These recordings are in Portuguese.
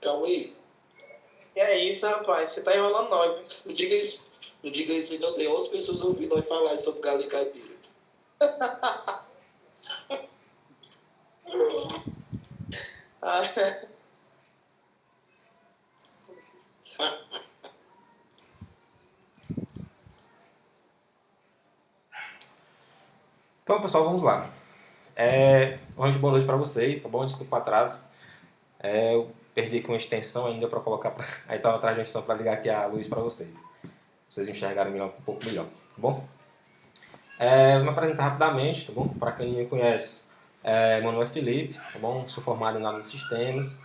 Calma aí. Que é isso, rapaz? Você tá enrolando nós, viu? Não diga isso. Não diga isso, não tem 11 pessoas ouvindo nós falar sobre galinha caipira. Ah, Então, pessoal, vamos lá. Boa noite para vocês, tá bom? Desculpa o atraso. Eu perdi aqui uma extensão ainda para colocar. Aí estava atrás da extensão para ligar aqui a luz para vocês. Vocês enxergarem melhor, um pouco melhor, tá bom? Vou me apresentar rapidamente, tá bom? Para quem não me conhece, meu nome é Felipe, tá bom? Sou formado em análise de sistemas,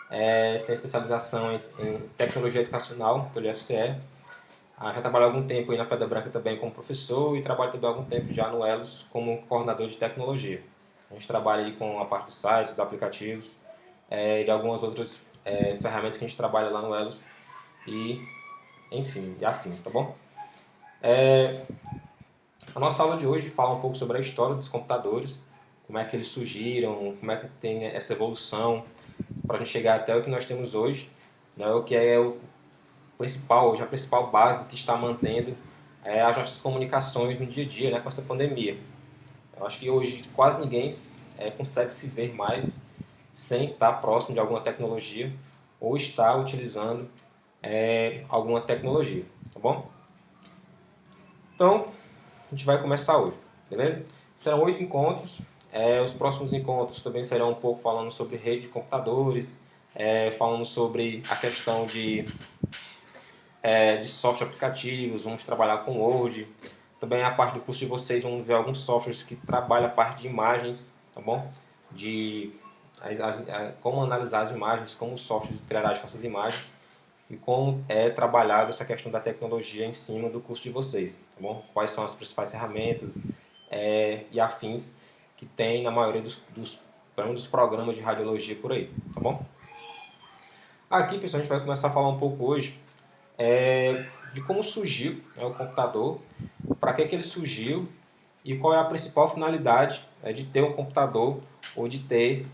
tenho especialização em tecnologia educacional pelo IFCE. Já trabalho há algum tempo aí na Pedra Branca também como professor e trabalho também há algum tempo já no Elos como coordenador de tecnologia. A gente trabalha aí com a parte dos sites, dos aplicativos e de algumas outras ferramentas que a gente trabalha lá no Elos e, enfim, e afins, tá bom? A nossa aula de hoje fala um pouco sobre a história dos computadores, como é que eles surgiram, como é que tem essa evolução para a gente chegar até o que nós temos hoje, né, o que é o principal, hoje a principal base do que está mantendo as nossas comunicações no dia a dia, né, com essa pandemia. Eu acho que hoje quase ninguém consegue se ver mais sem estar próximo de alguma tecnologia ou estar utilizando alguma tecnologia, tá bom? Então, a gente vai começar hoje, beleza? Serão 8 encontros. Os próximos encontros também serão um pouco falando sobre rede de computadores, falando sobre a questão de software aplicativos, vamos trabalhar com Word. Também a parte do curso de vocês, vamos ver alguns softwares que trabalham a parte de imagens, tá bom? Como analisar as imagens, como o software interage com essas imagens e como é trabalhado essa questão da tecnologia em cima do curso de vocês, tá bom? Quais são as principais ferramentas e afins que tem na maioria dos programas de radiologia por aí, tá bom? Aqui, pessoal, a gente vai começar a falar um pouco hoje de como surgiu o computador, para que ele surgiu e qual é a principal finalidade de ter um computador ou de ter,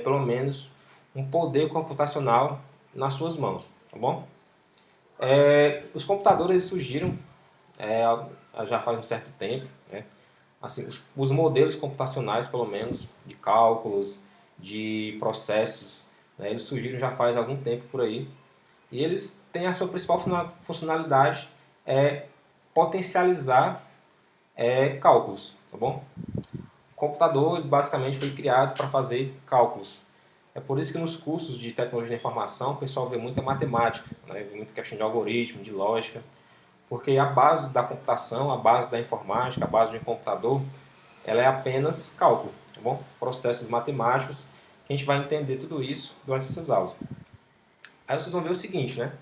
pelo menos, um poder computacional nas suas mãos, tá bom? Os computadores surgiram já faz um certo tempo, né? Assim, os modelos computacionais, pelo menos, de cálculos, de processos, né, eles surgiram já faz algum tempo por aí. E eles têm a sua principal funcionalidade potencializar cálculos, tá bom? O computador basicamente foi criado para fazer cálculos. É por isso que nos cursos de tecnologia da informação o pessoal vê muita matemática, né? Vê muita questão de algoritmo, de lógica, porque a base da computação, a base da informática, a base de um computador, ela é apenas cálculo, tá bom? Processos matemáticos, que a gente vai entender tudo isso durante essas aulas. Aí vocês vão ver o seguinte, né?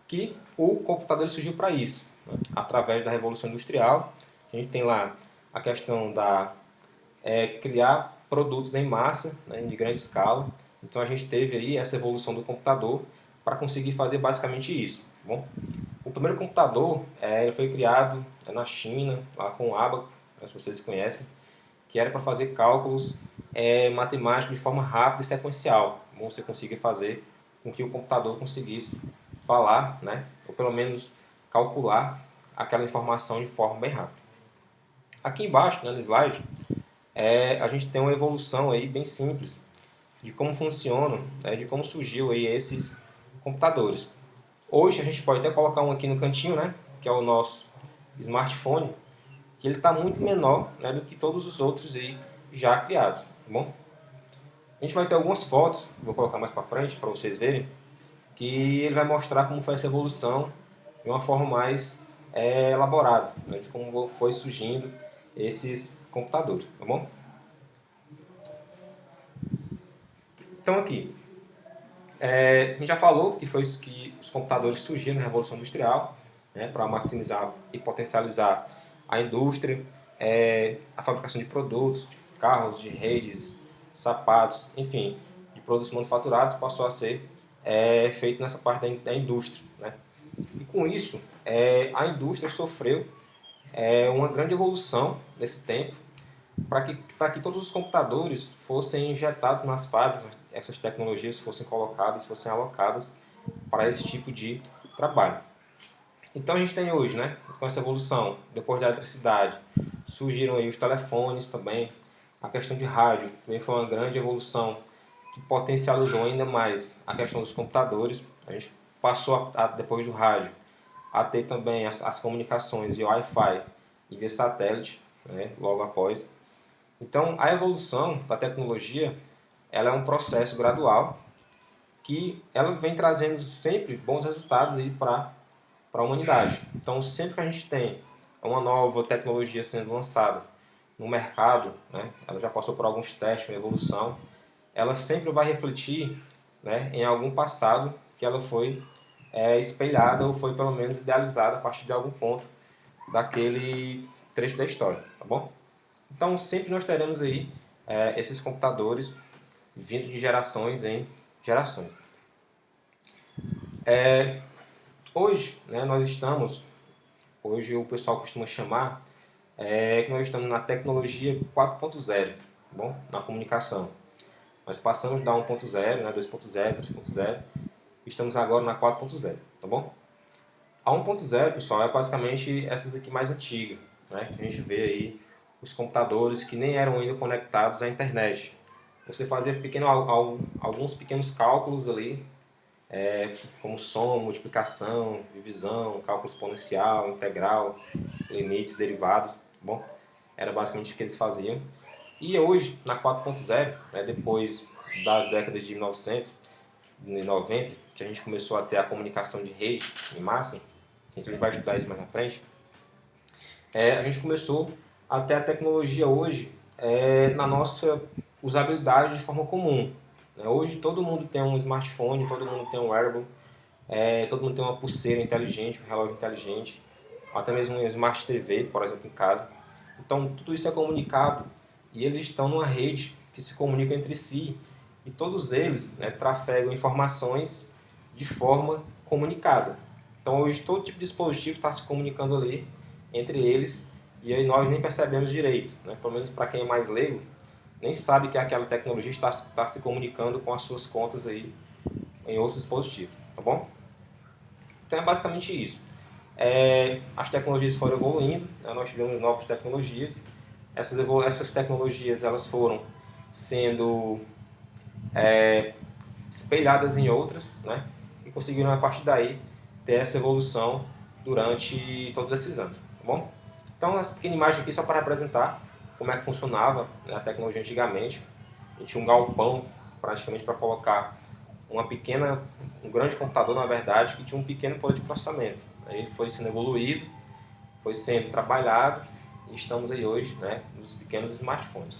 Que o computador surgiu para isso, né? Através da Revolução Industrial. A gente tem lá a questão da criar produtos em massa, né, de grande escala. Então a gente teve aí essa evolução do computador para conseguir fazer basicamente isso. Tá bom? O primeiro computador ele foi criado na China, lá com o Abaco, se vocês conhecem, que era para fazer cálculos matemáticos de forma rápida e sequencial. Como você conseguir fazer com que o computador conseguisse falar, né, ou pelo menos calcular aquela informação de forma bem rápida. Aqui embaixo, né, no slide, a gente tem uma evolução aí bem simples de como funcionam, de como surgiu aí esses computadores. Hoje a gente pode até colocar um aqui no cantinho, né, que é o nosso smartphone, que ele está muito menor, né, do que todos os outros aí já criados, tá bom? A gente vai ter algumas fotos, vou colocar mais para frente para vocês verem, que ele vai mostrar como foi essa evolução de uma forma mais elaborada, né, de como foi surgindo esses computadores, tá bom? Então aqui, a gente já falou que foi isso que os computadores surgiram na Revolução Industrial, né, para maximizar e potencializar a indústria, a fabricação de produtos, de carros, de redes, sapatos, enfim, de produtos manufaturados passou a ser feito nessa parte da indústria, né? E com isso, a indústria sofreu uma grande evolução nesse tempo para que todos os computadores fossem injetados nas fábricas essas tecnologias fossem colocadas, fossem alocadas para esse tipo de trabalho. Então a gente tem hoje, né, com essa evolução, depois da eletricidade, surgiram aí os telefones também, a questão de rádio também foi uma grande evolução que potencializou ainda mais a questão dos computadores. A gente passou, depois do rádio, a ter também as comunicações via Wi-Fi e via satélite, né, logo após. Então a evolução da tecnologia ela é um processo gradual que ela vem trazendo sempre bons resultados aí para a humanidade. Então, sempre que a gente tem uma nova tecnologia sendo lançada no mercado, né, ela já passou por alguns testes, uma evolução, ela sempre vai refletir, né, em algum passado que ela foi espelhada ou foi pelo menos idealizada a partir de algum ponto daquele trecho da história, tá bom? Então, sempre nós teremos aí esses computadores vindo de gerações em gerações. Hoje, né, hoje o pessoal costuma chamar que nós estamos na tecnologia 4.0, tá bom? Na comunicação. Nós passamos da 1.0, né, 2.0, 3.0, estamos agora na 4.0, tá bom? A 1.0, pessoal, é basicamente essas aqui mais antigas, né, que a gente vê aí os computadores que nem eram ainda conectados à internet. Você fazia alguns pequenos cálculos ali, como soma, multiplicação, divisão, cálculo exponencial, integral, limites, derivados, tá bom? Era basicamente o que eles faziam. E hoje, na 4.0, né, depois das décadas de 1990, que a gente começou a ter a comunicação de rede em massa, a gente vai estudar isso mais na frente, a gente começou a ter a tecnologia hoje na nossa usabilidade de forma comum. Hoje todo mundo tem um smartphone, todo mundo tem um wearable, todo mundo tem uma pulseira inteligente, um relógio inteligente, até mesmo um Smart TV, por exemplo, em casa. Então tudo isso é comunicado e eles estão numa rede que se comunica entre si e todos eles, né, trafegam informações de forma comunicada. Então hoje todo tipo de dispositivo está se comunicando ali entre eles e aí nós nem percebemos direito, né? Pelo menos para quem é mais leigo, nem sabe que aquela tecnologia está se comunicando com as suas contas aí em outros dispositivos, tá bom? Então é basicamente isso. As tecnologias foram evoluindo, né? Nós tivemos novas tecnologias. Essas tecnologias elas foram sendo espelhadas em outras, né? E conseguiram a partir daí ter essa evolução durante todos esses anos, tá bom? Então essa pequena imagem aqui só para representar como é que funcionava, né, a tecnologia antigamente. A gente tinha um galpão praticamente para colocar um grande computador, na verdade, que tinha um pequeno poder de processamento. Aí ele foi sendo evoluído, foi sendo trabalhado e estamos aí hoje, né, nos pequenos smartphones.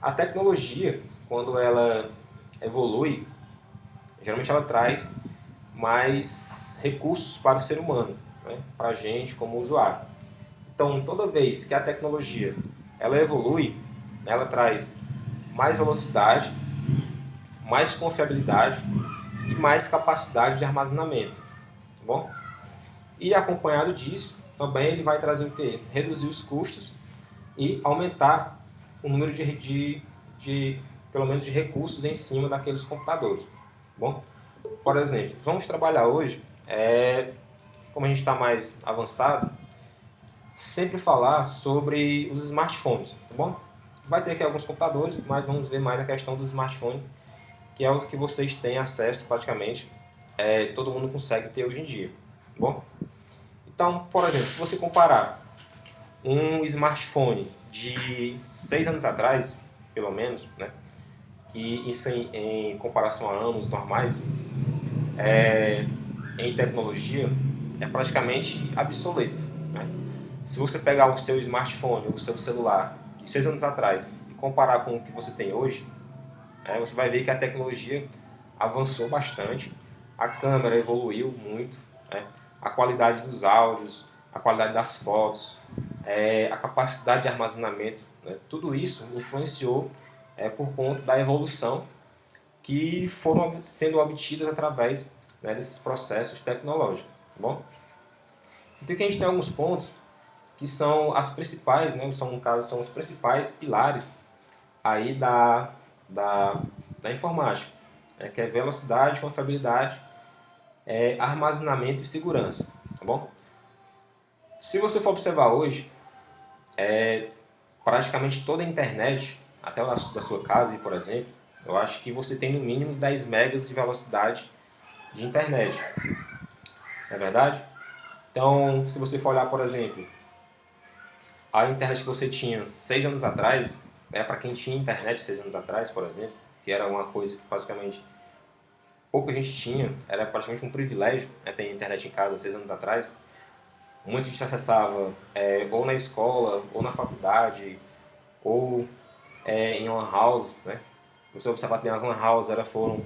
A tecnologia, quando ela evolui, geralmente ela traz mais recursos para o ser humano, né, para a gente como usuário. Então, toda vez que a tecnologia ela evolui, ela traz mais velocidade, mais confiabilidade e mais capacidade de armazenamento, tá bom? E acompanhado disso, também ele vai trazer o quê? Reduzir os custos e aumentar o número pelo menos de recursos em cima daqueles computadores, tá bom? Por exemplo, vamos trabalhar hoje, como a gente está mais avançado, sempre falar sobre os smartphones, tá bom? Vai ter aqui alguns computadores, mas vamos ver mais a questão dos smartphones, que é o que vocês têm acesso praticamente, todo mundo consegue ter hoje em dia, tá bom? Então, por exemplo, se você comparar um smartphone de 6 anos atrás, pelo menos, né, que isso em comparação a anos normais, em tecnologia, é praticamente obsoleto, né? Se você pegar o seu smartphone ou o seu celular de 6 anos atrás e comparar com o que você tem hoje, você vai ver que a tecnologia avançou bastante, a câmera evoluiu muito, né? A qualidade dos áudios, a qualidade das fotos, a capacidade de armazenamento, né? Tudo isso influenciou por conta da evolução que foram sendo obtidas através, né, desses processos tecnológicos, tá bom? Então aqui a gente tem alguns pontos que são as principais, né, no caso, são os principais pilares aí da da informática, que é velocidade, confiabilidade, armazenamento e segurança, tá bom? Se você for observar hoje, praticamente toda a internet, até da sua casa, por exemplo, eu acho que você tem no mínimo 10 megas de velocidade de internet, não é verdade? Então, se você for olhar, por exemplo, a internet que você tinha 6 anos atrás, para quem tinha internet 6 anos atrás, por exemplo, que era uma coisa que basicamente pouca gente tinha, era praticamente um privilégio, ter internet em casa 6 anos atrás. Muita gente acessava ou na escola, ou na faculdade, ou em lan house, né? Você observar que as lan houses foram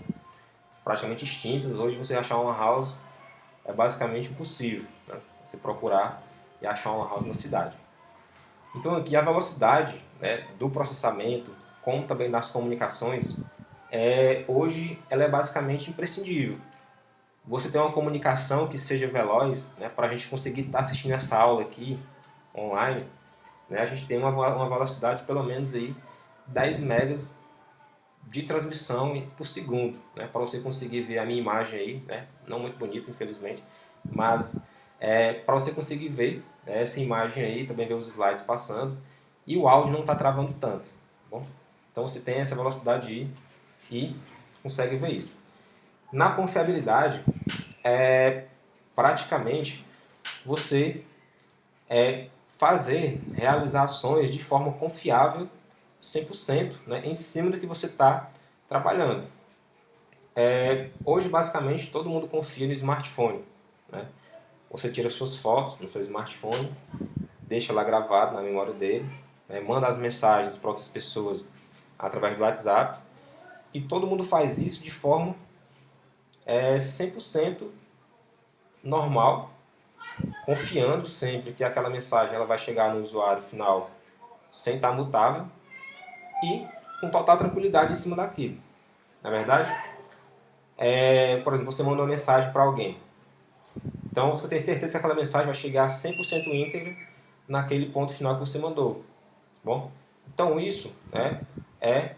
praticamente extintas. Hoje você achar uma lan house é basicamente impossível, né? Você procurar e achar uma lan house na cidade. Então aqui a velocidade, né, do processamento, como também das comunicações, hoje ela é basicamente imprescindível. Você tem uma comunicação que seja veloz, né, para a gente conseguir estar assistindo essa aula aqui online, né, a gente tem uma velocidade de pelo menos aí 10 megas de transmissão por segundo, né, para você conseguir ver a minha imagem aí, né, não muito bonita, infelizmente, mas para você conseguir ver essa imagem aí, também ver os slides passando, e o áudio não está travando tanto, tá bom? Então você tem essa velocidade aí e consegue ver isso. Na confiabilidade, praticamente você realizar ações de forma confiável 100%, né, em cima do que você está trabalhando. Hoje, basicamente, todo mundo confia no smartphone, né? Você tira suas fotos no seu smartphone, deixa lá gravado na memória dele, né, manda as mensagens para outras pessoas através do WhatsApp, e todo mundo faz isso de forma 100% normal, confiando sempre que aquela mensagem ela vai chegar no usuário final sem estar mutável e com total tranquilidade em cima daquilo. Na verdade, por exemplo, você manda uma mensagem para alguém. Então você tem certeza que aquela mensagem vai chegar 100% íntegra naquele ponto final que você mandou. Bom, então isso, né, é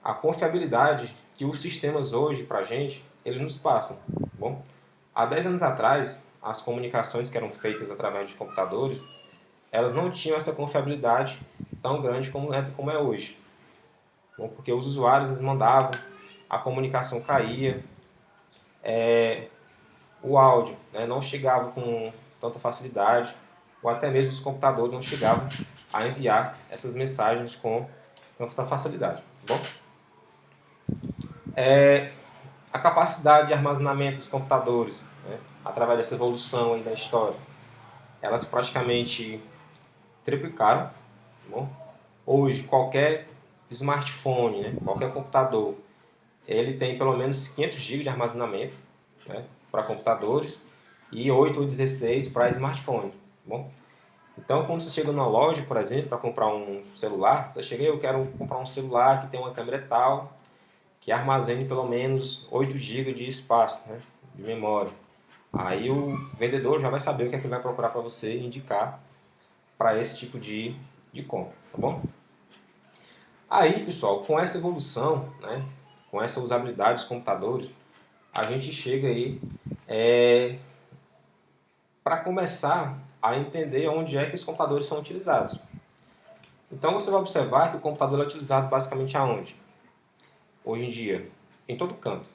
a confiabilidade que os sistemas hoje, para a gente, eles nos passam. Bom, há 10 anos atrás, as comunicações que eram feitas através de computadores, elas não tinham essa confiabilidade tão grande como é hoje. Bom, porque os usuários eles mandavam, a comunicação caía, o áudio, né, não chegava com tanta facilidade, ou até mesmo os computadores não chegavam a enviar essas mensagens com tanta facilidade. Tá bom? A capacidade de armazenamento dos computadores, né, através dessa evolução aí da história, elas praticamente triplicaram. Tá bom? Hoje, qualquer smartphone, né, qualquer computador, ele tem pelo menos 500 GB de armazenamento, né, para computadores e 8 ou 16 para smartphone. Tá bom? Então, quando você chega numa loja, por exemplo, para comprar um celular, eu quero comprar um celular que tem uma câmera tal, que armazene pelo menos 8 GB de espaço, né, de memória. Aí o vendedor já vai saber o que é que ele vai procurar para você e indicar para esse tipo de compra, tá bom? Aí, pessoal, com essa evolução, né, com essa usabilidade dos computadores, a gente chega aí para começar a entender onde é que os computadores são utilizados. Então você vai observar que o computador é utilizado basicamente aonde? Hoje em dia, em todo canto,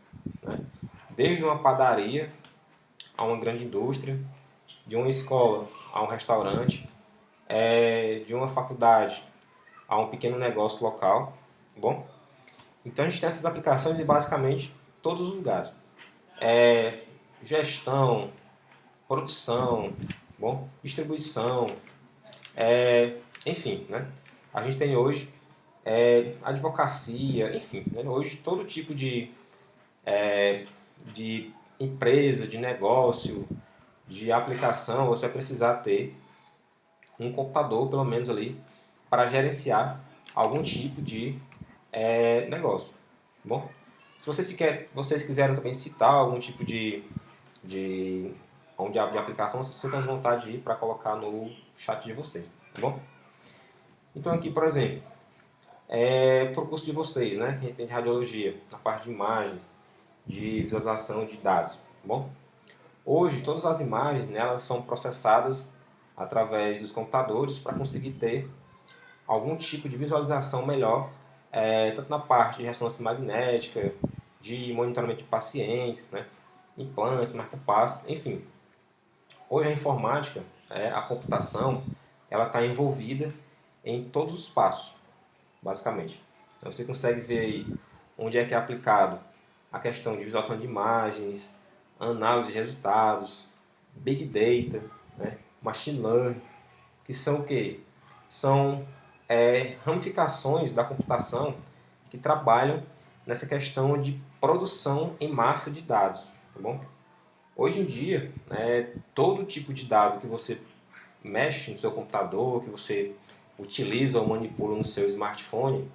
né? Desde uma padaria a uma grande indústria, de uma escola a um restaurante, de uma faculdade a um pequeno negócio local, tá bom? Então a gente tem essas aplicações em basicamente todos os lugares. Gestão, produção, bom, distribuição, enfim, né? A gente tem hoje advocacia, enfim, né? Hoje todo tipo de empresa, de negócio, de aplicação, você vai precisar ter um computador, pelo menos ali, para gerenciar algum tipo de negócio. Bom, se vocês quiserem também citar algum tipo de aplicação, vocês sintam à vontade de ir para colocar no chat de vocês, tá bom? Então aqui, por exemplo, para o curso de vocês, né? A gente tem de radiologia, na parte de imagens, de visualização de dados, tá bom? Hoje, todas as imagens, né, elas são processadas através dos computadores para conseguir ter algum tipo de visualização melhor, tanto na parte de ressonância magnética, de monitoramento de pacientes, né, implantes, marca-passos, enfim. Hoje a informática, a computação, ela está envolvida em todos os passos, basicamente. Então você consegue ver aí onde é que é aplicado a questão de visualização de imagens, análise de resultados, Big Data, né, Machine Learning, que são o quê? São ramificações da computação que trabalham nessa questão de produção em massa de dados, tá bom? Hoje em dia, todo tipo de dado que você mexe no seu computador, que você utiliza ou manipula no seu smartphone,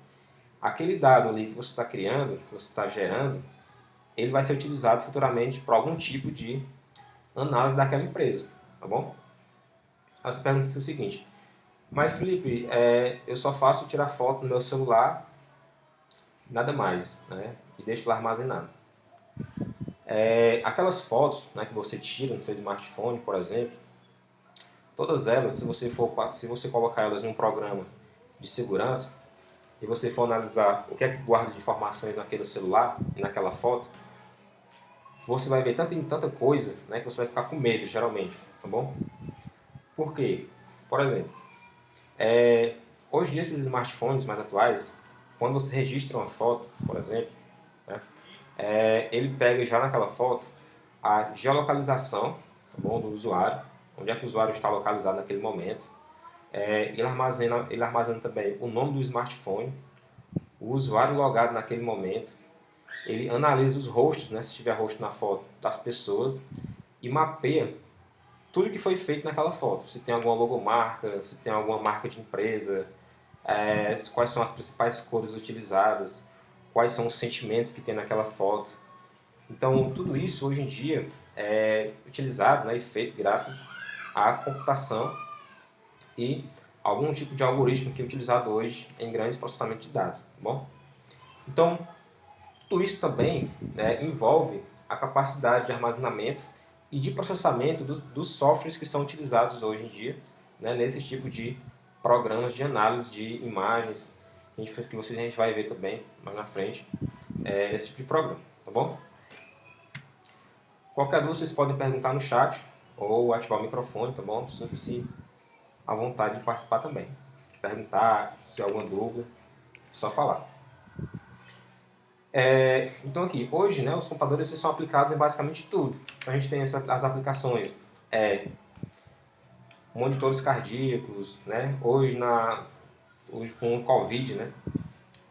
aquele dado ali que você está criando, que você está gerando, ele vai ser utilizado futuramente para algum tipo de análise daquela empresa, tá bom? Aí você pergunta o seguinte: mas Felipe, eu só faço tirar foto no meu celular, nada mais, né? E deixo lá armazenado. Aquelas fotos, né, que você tira no seu smartphone, por exemplo, todas elas, se você colocar elas em um programa de segurança e você for analisar o que é que guarda de informações naquele celular e naquela foto, você vai ver tanta coisa, né, que você vai ficar com medo, geralmente, tá bom? Por quê? Por exemplo, hoje em dia esses smartphones mais atuais, quando você registra uma foto, por exemplo, né, ele pega já naquela foto a geolocalização, tá bom, do usuário, onde é que o usuário está localizado naquele momento. Ele armazena também o nome do smartphone, o usuário logado naquele momento. Ele analisa os rostos, né, se tiver rosto na foto, das pessoas e mapeia tudo que foi feito naquela foto. Se tem alguma logomarca, se tem alguma marca de empresa, quais são as principais cores utilizadas, quais são os sentimentos que tem naquela foto. Então, tudo isso hoje em dia é utilizado, né, e feito graças à computação e algum tipo de algoritmo que é utilizado hoje em grandes processamentos de dados. Tá bom? Então, tudo isso também, né, envolve a capacidade de armazenamento e de processamento dos softwares que são utilizados hoje em dia, né, nesse tipo de programas de análise de imagens, que a gente vai ver também mais na frente, nesse tipo de programa, tá bom? Qualquer dúvida vocês podem perguntar no chat ou ativar o microfone, tá bom? Sinta-se à vontade de participar também. Perguntar, se há alguma dúvida, é só falar. Então aqui, hoje, né, os computadores são aplicados em basicamente tudo. Então, a gente tem as aplicações, monitores cardíacos, né? Hoje com o Covid, né?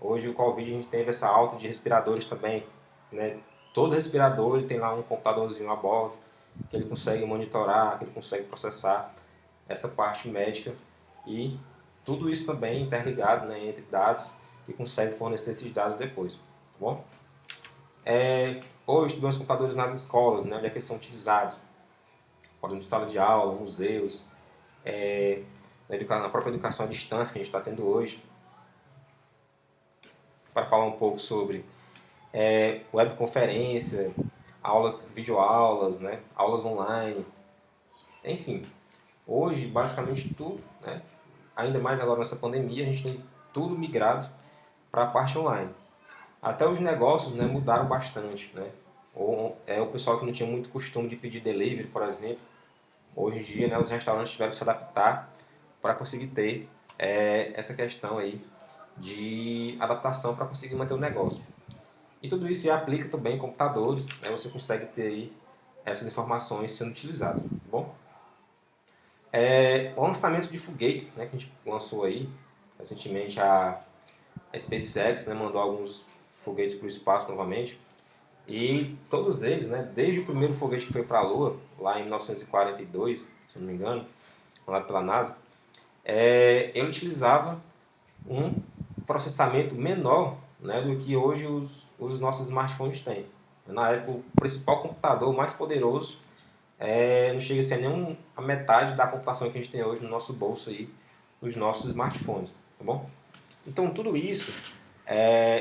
Hoje o Covid a gente teve essa alta de respiradores também, né? Todo respirador ele tem lá um computadorzinho a bordo que ele consegue monitorar, que ele consegue processar essa parte médica e tudo isso também interligado, né, entre dados que consegue fornecer esses dados depois, tá bom? Hoje temos computadores nas escolas, né, onde é que eles são utilizados, por exemplo, sala de aula, museus, na própria educação à distância que a gente está tendo hoje. Para falar um pouco sobre webconferência, aulas, videoaulas, né, aulas online, enfim. Hoje, basicamente tudo, né, ainda mais agora nessa pandemia, a gente tem tudo migrado para a parte online. Até os negócios, né, mudaram bastante, né? O pessoal que não tinha muito costume de pedir delivery, por exemplo, hoje em dia, né, os restaurantes tiveram que se adaptar para conseguir ter essa questão aí de adaptação para conseguir manter o negócio. E tudo isso se aplica também em computadores, né, você consegue ter aí essas informações sendo utilizadas, tá bom? O lançamento de foguetes, né, que a gente lançou aí recentemente, a SpaceX, né, mandou alguns foguetes para o espaço novamente, e todos eles, né, desde o primeiro foguete que foi para a Lua, lá em 1942, se não me engano, mandado pela NASA, ele utilizava um processamento menor, né, do que hoje os nossos smartphones têm. Na época, o principal computador mais poderoso não chega a ser nem a metade da computação que a gente tem hoje no nosso bolso aí, nos nossos smartphones, tá bom? Então, tudo isso,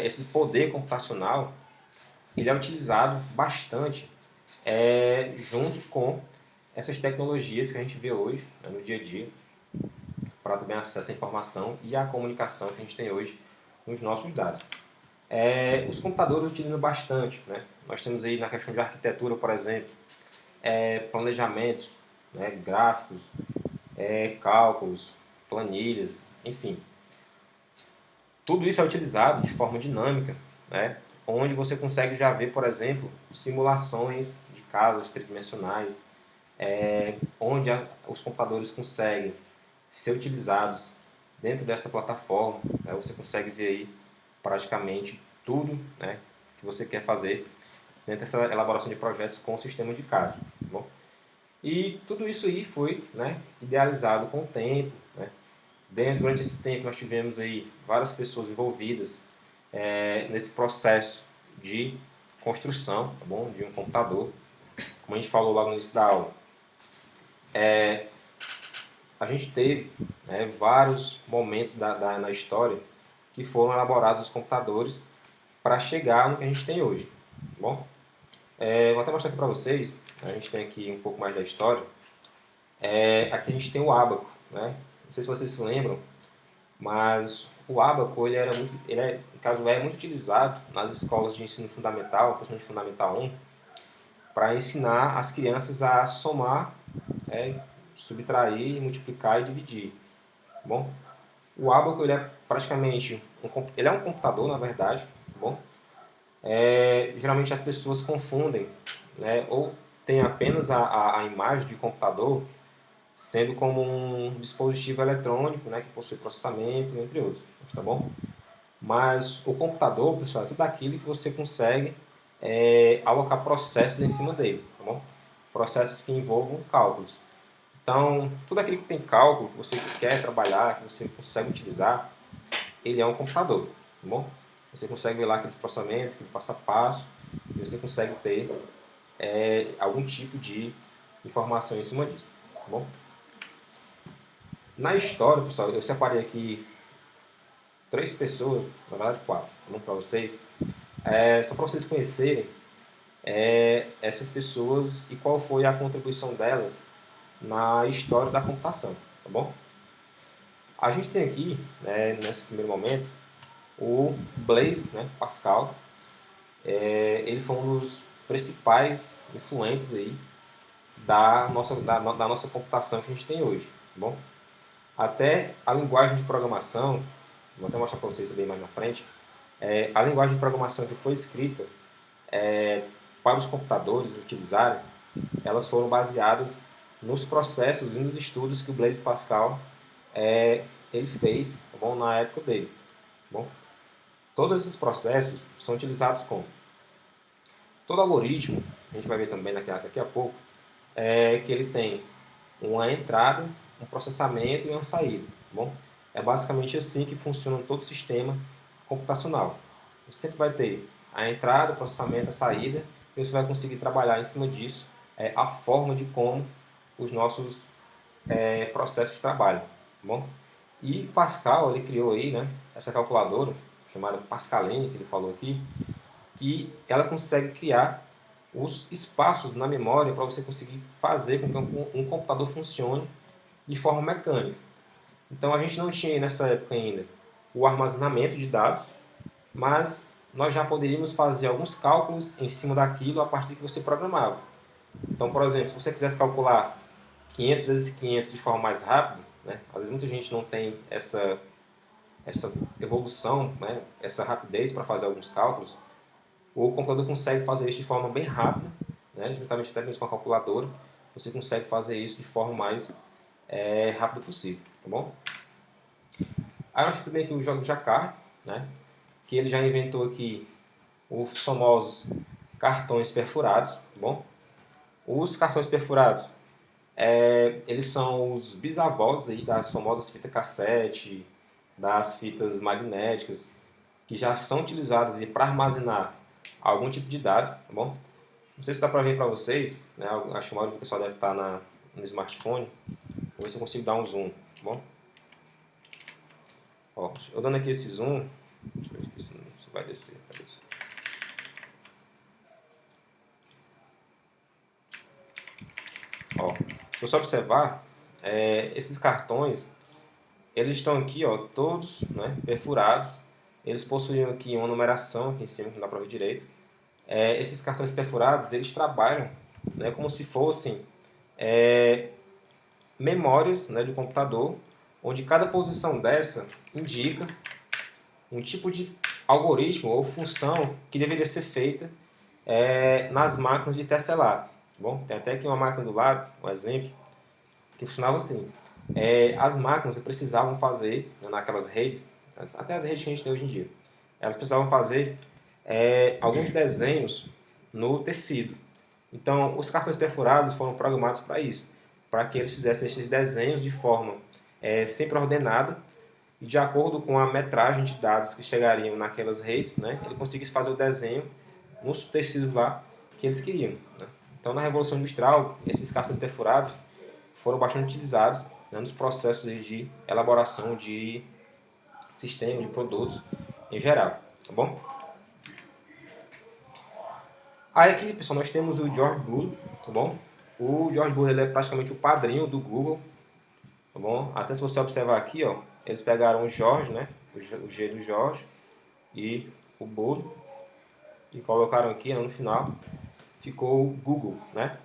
esse poder computacional, ele é utilizado bastante junto com essas tecnologias que a gente vê hoje, né, no dia a dia, para também acesso à informação e à comunicação que a gente tem hoje nos nossos dados. Os computadores utilizam bastante, né? Nós temos aí na questão de arquitetura, por exemplo, planejamentos, né, gráficos, cálculos, planilhas, enfim. Tudo isso é utilizado de forma dinâmica, né? Onde você consegue já ver, por exemplo, simulações de casas tridimensionais, onde os computadores conseguem ser utilizados dentro dessa plataforma. Né? Você consegue ver aí praticamente tudo, né, que você quer fazer dentro dessa elaboração de projetos com o sistema de CAD. Tá bom? E tudo isso aí foi, né, idealizado com o tempo. Né? Durante esse tempo nós tivemos aí várias pessoas envolvidas nesse processo de construção, tá bom? De um computador. Como a gente falou lá no início da aula, a gente teve, né, vários momentos na história que foram elaborados os computadores para chegar no que a gente tem hoje. Tá bom? Vou até mostrar aqui para vocês. A gente tem aqui um pouco mais da história. Aqui a gente tem o ábaco, né? Não sei se vocês se lembram, mas o ábaco no caso, é muito utilizado nas escolas de ensino fundamental, principalmente Fundamental 1, para ensinar as crianças a somar, subtrair, multiplicar e dividir. Tá bom? O ábaco, ele é praticamente ele é um computador, na verdade. Tá bom? Geralmente as pessoas confundem, né, ou tem apenas a imagem de computador sendo como um dispositivo eletrônico, né, que possui processamento, entre outros, tá bom? Mas o computador, pessoal, é tudo aquilo que você consegue alocar processos em cima dele, tá bom? Processos que envolvam cálculos. Então, tudo aquilo que tem cálculo, que você quer trabalhar, que você consegue utilizar, ele é um computador, tá bom? Você consegue ver lá aqueles processamentos, aquele passo a passo, e você consegue ter algum tipo de informação em cima disso, tá bom? Na história, pessoal, eu separei aqui 3 pessoas, na verdade 4, vamos para vocês, só para vocês conhecerem essas pessoas e qual foi a contribuição delas na história da computação, tá bom? A gente tem aqui, né, nesse primeiro momento, o Blaise, né, Pascal. Ele foi um dos principais influentes aí da nossa computação que a gente tem hoje, tá bom? Até a linguagem de programação, vou até mostrar para vocês também mais na frente, a linguagem de programação que foi escrita para os computadores utilizarem, elas foram baseadas nos processos e nos estudos que o Blaise Pascal ele fez, tá bom, na época dele. Tá bom? Todos esses processos são utilizados como todo algoritmo, a gente vai ver também daqui a pouco, que ele tem uma entrada, um processamento e uma saída. Tá bom? É basicamente assim que funciona todo o sistema computacional. Você sempre vai ter a entrada, o processamento, a saída, e você vai conseguir trabalhar em cima disso a forma de como os nossos processos trabalham. Tá bom? E Pascal, ele criou aí, né, essa calculadora, chamada Pascaline, que ele falou aqui, que ela consegue criar os espaços na memória para você conseguir fazer com que um computador funcione de forma mecânica. Então a gente não tinha nessa época ainda o armazenamento de dados, mas nós já poderíamos fazer alguns cálculos em cima daquilo a partir do que você programava. Então, por exemplo, se você quisesse calcular 500 vezes 500 de forma mais rápida, né, às vezes muita gente não tem essa evolução, né, essa rapidez para fazer alguns cálculos, o computador consegue fazer isso de forma bem rápida, né, juntamente até mesmo com a calculadora, você consegue fazer isso de forma mais rápida possível, tá bom? Aí nós temos também aqui o jogo de Jacquard, né, que ele já inventou aqui os famosos cartões perfurados, tá bom? Os cartões perfurados, eles são os bisavós aí das famosas fitas cassete, das fitas magnéticas, que já são utilizadas para armazenar algum tipo de dado, tá bom? Não sei se dá para ver para vocês, né? Acho que a maioria do pessoal deve estar no smartphone. Vou ver se eu consigo dar um zoom, tá bom? Ó, eu dando aqui esse zoom, deixa eu ver se vai descer. Cadê isso? Ó, se você observar, esses cartões, eles estão aqui, ó, todos, né, perfurados. Eles possuem aqui uma numeração aqui em cima, que não dá para ver direito. Esses cartões perfurados, eles trabalham, né, como se fossem memórias, né, do computador, onde cada posição dessa indica um tipo de algoritmo ou função que deveria ser feita nas máquinas de tecelagem. Bom, tem até aqui uma máquina do lado, um exemplo, que funcionava assim. As máquinas precisavam fazer, né, naquelas redes, até as redes que a gente tem hoje em dia, elas precisavam fazer alguns desenhos no tecido. Então, os cartões perfurados foram programados para isso, para que eles fizessem esses desenhos de forma sempre ordenada e de acordo com a metragem de dados que chegariam naquelas redes, né, ele conseguisse fazer o desenho nos tecidos lá que eles queriam, né? Então, na Revolução Industrial, esses cartões perfurados foram bastante utilizados, né, nos processos de elaboração de sistemas, de produtos em geral, tá bom? Aí aqui, pessoal, nós temos o George Boole, tá bom? O George Boole, ele é praticamente o padrinho do Google, tá bom? Até se você observar aqui, ó, eles pegaram o George, né? O G do George e o Boole e colocaram aqui, né, no final, ficou o Google, né?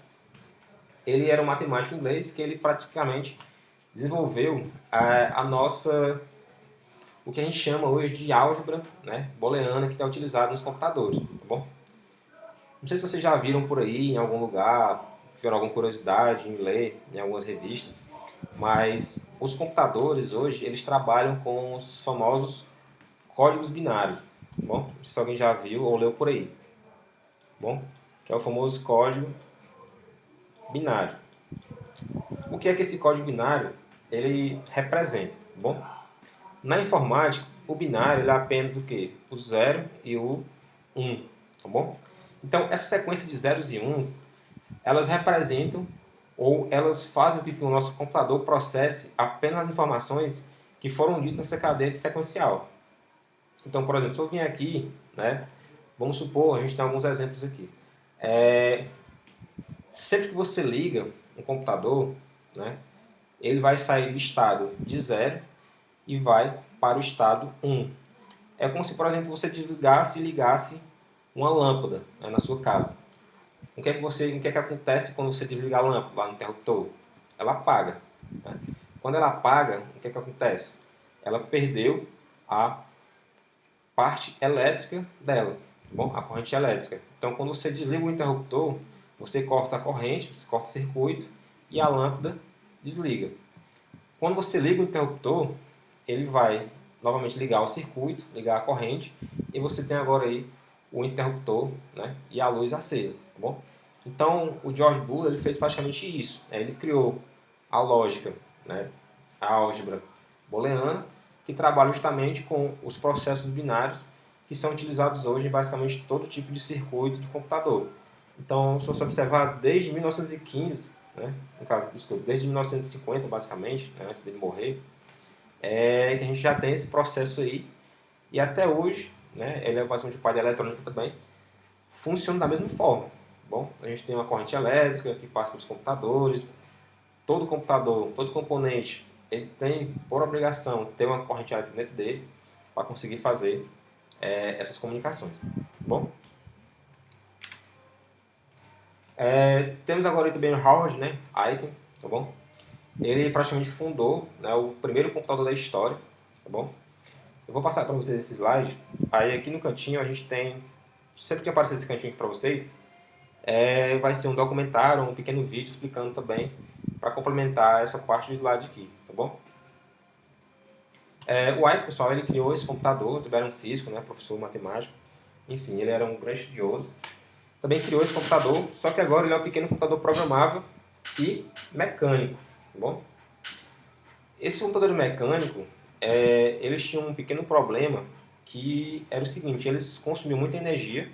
Ele era um matemático inglês que ele praticamente desenvolveu a nossa, o que a gente chama hoje de álgebra, né, booleana, que é utilizado nos computadores, tá bom? Não sei se vocês já viram por aí em algum lugar, tiveram alguma curiosidade em ler em algumas revistas, mas os computadores hoje eles trabalham com os famosos códigos binários, tá bom? Não sei se alguém já viu ou leu por aí, tá bom? Que é o famoso código binário. O que é que esse código binário ele representa, tá bom? Na informática, o binário ele é apenas o quê? O 0 e o 1, tá bom? Então, essa sequência de zeros e uns, elas representam ou elas fazem com que o nosso computador processe apenas as informações que foram ditas nessa cadeia de sequencial. Então, por exemplo, se eu vim aqui, né, vamos supor, a gente tem alguns exemplos aqui. Sempre que você liga um computador, né, ele vai sair do estado de 0 e vai para o estado 1. É como se, por exemplo, você desligasse e ligasse uma lâmpada, né, na sua casa. O que é que acontece quando você desliga a lâmpada lá no interruptor? Ela apaga, né? Quando ela apaga, o que é que acontece? Ela perdeu a parte elétrica dela, tá bom? A corrente elétrica. Então, quando você desliga o interruptor, você corta a corrente, você corta o circuito e a lâmpada desliga. Quando você liga o interruptor, ele vai novamente ligar o circuito, ligar a corrente, e você tem agora aí o interruptor, né, e a luz acesa, tá bom? Então, o George Boole ele fez praticamente isso, né? Ele criou a lógica, né, a álgebra booleana, que trabalha justamente com os processos binários que são utilizados hoje em basicamente todo tipo de circuito de computador. Então, se você observar, desde 1915, né, no caso, desculpa, desde 1950, basicamente, né, antes dele morrer, que a gente já tem esse processo aí, e até hoje, né, ele é basicamente o pai da eletrônica também, funciona da mesma forma. Bom, a gente tem uma corrente elétrica que passa pelos computadores, todo computador, todo componente, ele tem por obrigação ter uma corrente elétrica dentro dele para conseguir fazer essas comunicações. Bom, temos agora também o Howard, né, Aiken, tá bom? Ele praticamente fundou, né, o primeiro computador da história, tá bom? Eu vou passar para vocês esse slide. Aí aqui no cantinho a gente tem, sempre que aparecer esse cantinho aqui para vocês, vai ser um documentário, um pequeno vídeo explicando também, para complementar essa parte do slide aqui, tá bom? O Ike, pessoal, ele criou esse computador, também era um físico, né, professor matemático, enfim, ele era um grande estudioso. Também criou esse computador, só que agora ele é um pequeno computador programável e mecânico, tá bom? Esse computador mecânico, eles tinham um pequeno problema, que era o seguinte: eles consumiam muita energia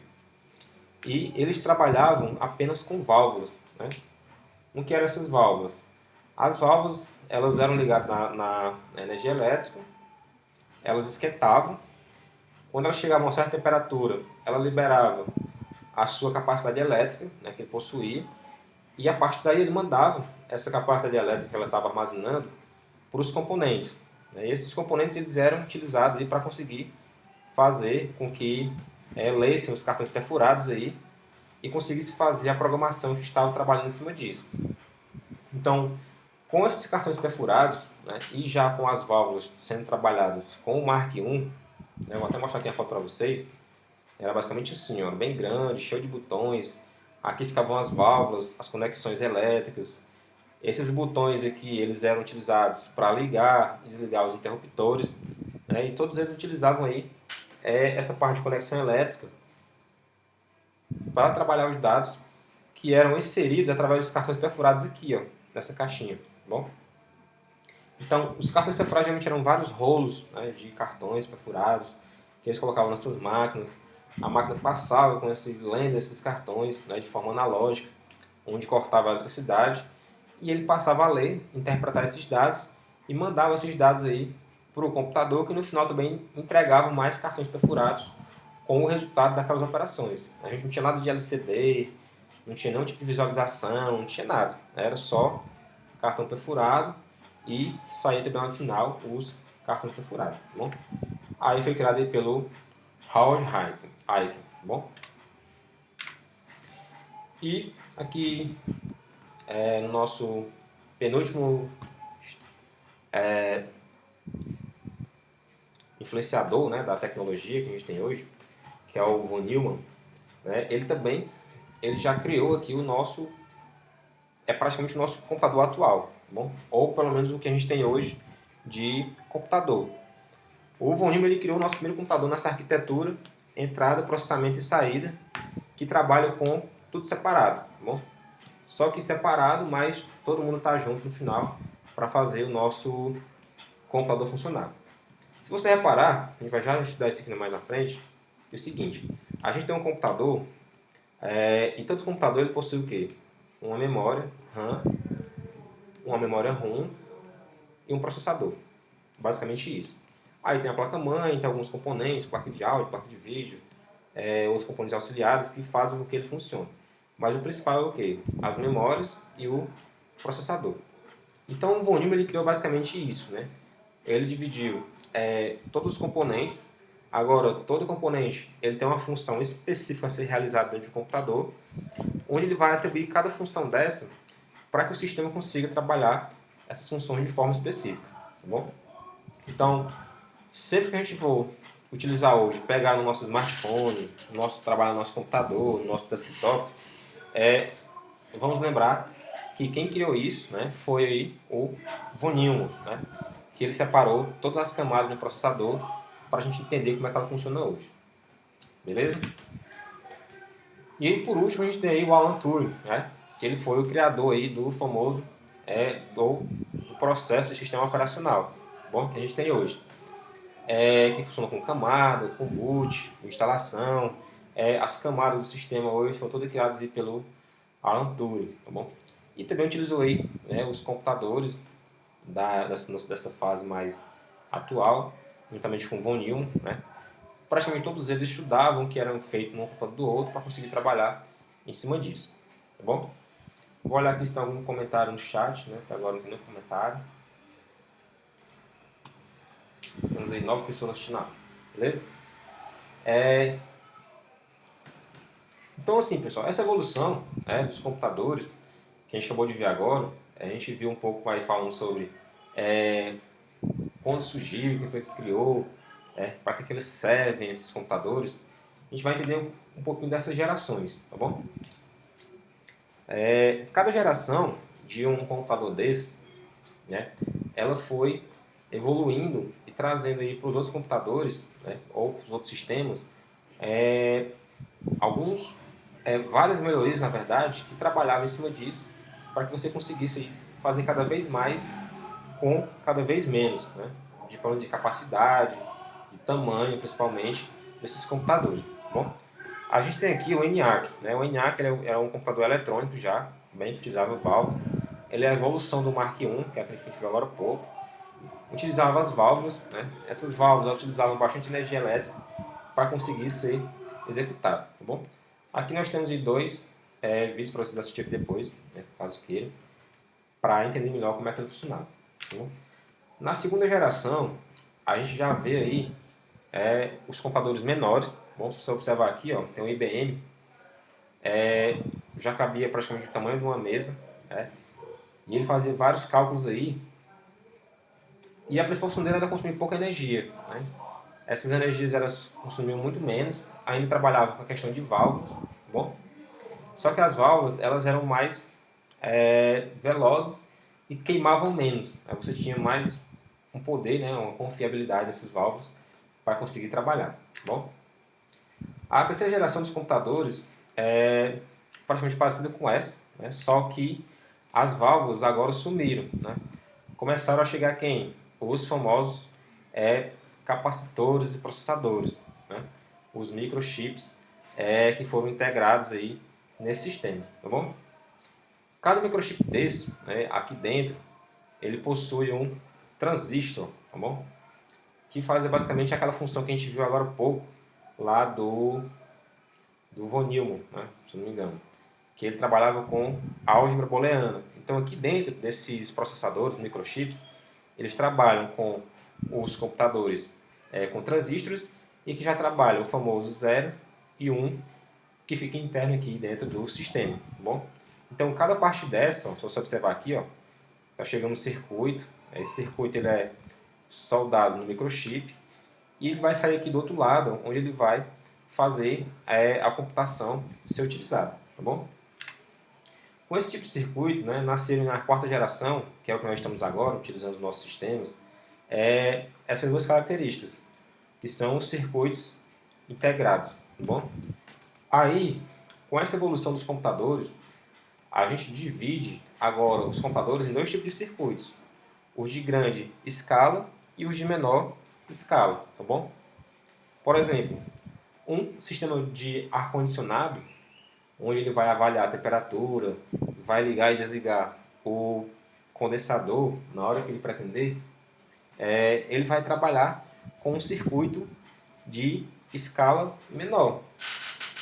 e eles trabalhavam apenas com válvulas, né? O que eram essas válvulas? As válvulas elas eram ligadas na energia elétrica, elas esquentavam. Quando elas chegavam a uma certa temperatura, ela liberava a sua capacidade elétrica, né, que ele possuía, e a partir daí ele mandava essa capacidade elétrica que ela estava armazenando para os componentes. E esses componentes eles eram utilizados para conseguir fazer com que lessem os cartões perfurados aí e conseguisse fazer a programação que estava trabalhando em cima disso. Então, com esses cartões perfurados, né, e já com as válvulas sendo trabalhadas com o Mark I, né, vou até mostrar aqui a foto para vocês, era basicamente assim, ó, bem grande, cheio de botões. Aqui ficavam as válvulas, as conexões elétricas. Esses botões aqui eles eram utilizados para ligar e desligar os interruptores, né, e todos eles utilizavam aí essa parte de conexão elétrica para trabalhar os dados que eram inseridos através dos cartões perfurados aqui, ó, nessa caixinha, tá bom? Então, os cartões perfurados geralmente eram vários rolos, né, de cartões perfurados que eles colocavam nessas máquinas. A máquina passava com lendo esses cartões, né, de forma analógica, onde cortava a eletricidade, e ele passava a ler, interpretar esses dados e mandava esses dados aí para o computador, que no final também entregava mais cartões perfurados com o resultado daquelas operações. A gente não tinha nada de LCD, não tinha nenhum tipo de visualização, não tinha nada. Era só cartão perfurado e saía também no final os cartões perfurados. Tá bom? Aí foi criado aí pelo Howard Aiken. Tá bom? E aqui no nosso penúltimo influenciador, né, da tecnologia que a gente tem hoje, que é o Von Neumann, né, ele já criou aqui praticamente o nosso computador atual, tá bom? Ou pelo menos o que a gente tem hoje de computador. O Von Neumann ele criou o nosso primeiro computador nessa arquitetura, entrada, processamento e saída, que trabalha com tudo separado, tá bom? Só que separado, mas todo mundo está junto no final para fazer o nosso computador funcionar. Se você reparar, a gente vai já estudar isso aqui mais na frente, é o seguinte, a gente tem um computador, e todo computador ele possui o quê? Uma memória RAM, uma memória ROM e um processador. Basicamente isso. Aí tem a placa-mãe, tem alguns componentes, placa de áudio, placa de vídeo, outros componentes auxiliares que fazem com que ele funcione. Mas o principal é o quê? As memórias e o processador. Então o Von Neumann ele criou basicamente isso, né? Ele dividiu todos os componentes. Agora, todo componente ele tem uma função específica a ser realizada dentro do computador, onde ele vai atribuir cada função dessa para que o sistema consiga trabalhar essas funções de forma específica. Tá bom? Então, sempre que a gente for utilizar hoje, pegar no nosso smartphone, trabalhar no nosso computador, no nosso desktop, vamos lembrar que quem criou isso, né, foi aí o Von Neumann, né, que ele separou todas as camadas do processador para a gente entender como é que ela funciona hoje. Beleza? E aí, por último, a gente tem aí o Alan Turing, né, que ele foi o criador aí do famoso do processo de sistema operacional, bom, que a gente tem hoje. Que funciona com camada, com boot, com instalação. As camadas do sistema hoje foram todas criadas aí pelo Alan Turing, tá bom? E também utilizou aí, né, os computadores dessa fase mais atual, juntamente com Von Neumann, né? Praticamente todos eles estudavam o que era feito num computador do outro para conseguir trabalhar em cima disso, tá bom? Vou olhar aqui se tem algum comentário no chat, né? Até agora não tem nenhum comentário. Temos aí 9 pessoas assistindo, beleza? Então assim, pessoal, essa evolução dos computadores que a gente acabou de ver agora, a gente viu um pouco aí falando sobre quando surgiu, quem foi que criou, para que eles servem esses computadores. A gente vai entender um pouquinho dessas gerações, tá bom? Cada geração de um computador desse, né, ela foi evoluindo e trazendo aí para os outros computadores, né, ou para os outros sistemas, várias melhorias, na verdade, que trabalhavam em cima disso para que você conseguisse fazer cada vez mais com cada vez menos, né, de plano de capacidade, de tamanho, principalmente, desses computadores. Bom, a gente tem aqui o ENIAC, né? O ENIAC é um computador eletrônico já, bem que utilizava válvula. Ele é a evolução do Mark I, que é aquele que a gente viu agora há pouco. utilizava as válvulas, né? Essas válvulas utilizavam bastante energia elétrica para conseguir ser executado, tá bom? Aqui nós temos dois vídeos para vocês assistirem depois, né, caso queiram, para entender melhor como é que ele funcionava, tá bom? Na segunda geração, a gente já vê aí os computadores menores. Bom, se você observar aqui, ó, tem um IBM, já cabia praticamente o tamanho de uma mesa, né? E ele fazia vários cálculos aí, e a principal função dele era consumir pouca energia, né? Essas energias elas consumiam muito menos, ainda trabalhava com a questão de válvulas, tá bom? Só que as válvulas elas eram mais velozes e queimavam menos, né? Você tinha mais um poder, né, uma confiabilidade nessas válvulas para conseguir trabalhar, tá bom? A terceira geração dos computadores é praticamente parecida com essa, né? Só que as válvulas agora sumiram, né? Começaram a chegar quem? Os famosos capacitores e processadores, né? Os microchips que foram integrados aí nesse sistema, tá bom? Cada microchip desse, né, aqui dentro, ele possui um transistor, tá bom? Que faz basicamente aquela função que a gente viu agora há pouco lá do von Neumann, né, se não me engano, que ele trabalhava com álgebra booleana. Então aqui dentro desses processadores, microchips, eles trabalham com os computadores com transistores e que já trabalham o famoso 0 e 1 que fica interno aqui dentro do sistema, tá bom? Então cada parte dessa, ó, se você observar aqui, ó, tá chegando um circuito. Esse circuito ele é soldado no microchip e ele vai sair aqui do outro lado, onde ele vai fazer a computação ser utilizada, tá bom? Com esse tipo de circuito, né, nasceram na quarta geração, que é o que nós estamos agora, utilizando nos nossos sistemas, essas duas características, que são os circuitos integrados, tá bom? Aí, com essa evolução dos computadores, a gente divide agora os computadores em dois tipos de circuitos, os de grande escala e os de menor escala, tá bom? Por exemplo, um sistema de ar-condicionado, onde ele vai avaliar a temperatura, vai ligar e desligar o condensador na hora que ele pretender, ele vai trabalhar com um circuito de escala menor,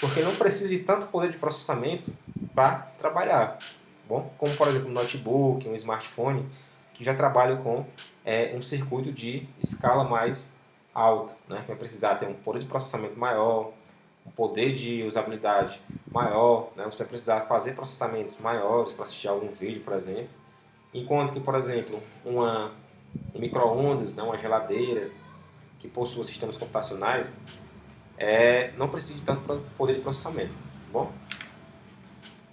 porque não precisa de tanto poder de processamento para trabalhar, tá bom? Como por exemplo um notebook, um smartphone, que já trabalha com um circuito de escala mais alta, né? Que vai precisar ter um poder de processamento maior, um poder de usabilidade maior, né? Você vai precisar fazer processamentos maiores para assistir algum vídeo, por exemplo. Enquanto que, por exemplo, um micro-ondas, né? Uma geladeira que possua sistemas computacionais, não precisa de tanto poder de processamento, tá bom?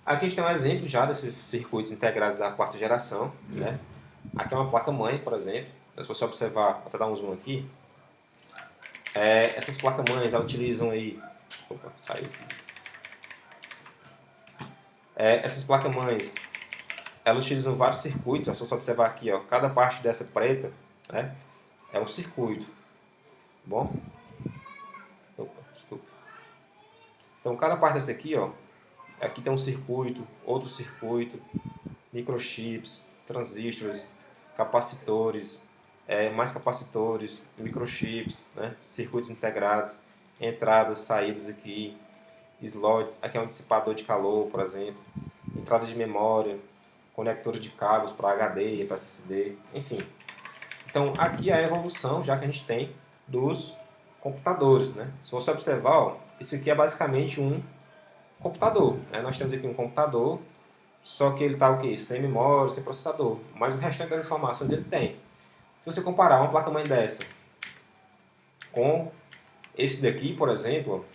Aqui a gente tem um exemplo já desses circuitos integrados da quarta geração, né? Aqui é uma placa-mãe, por exemplo. Se você observar, vou até dar um zoom aqui. Essas placas-mães, elas utilizam aí... Opa, saiu aqui. Essas placas-mães, elas utilizam vários circuitos. Se você observar aqui, ó, cada parte dessa preta, né, é um circuito. Bom? Opa, desculpa. Então, cada parte dessa aqui, ó, aqui tem um circuito, outro circuito, microchips, transistores, capacitores, mais capacitores, microchips, né, circuitos integrados, entradas, saídas aqui, slots, aqui é um dissipador de calor, por exemplo, entrada de memória, conectores de cabos para HD e para SSD, enfim. Então aqui é a evolução já que a gente tem dos computadores, né? Se você observar, ó, isso aqui é basicamente um computador, né? Nós temos aqui um computador, só que ele está o quê? Sem memória, sem processador, mas o restante das informações ele tem. Se você comparar uma placa-mãe dessa com esse daqui, por exemplo,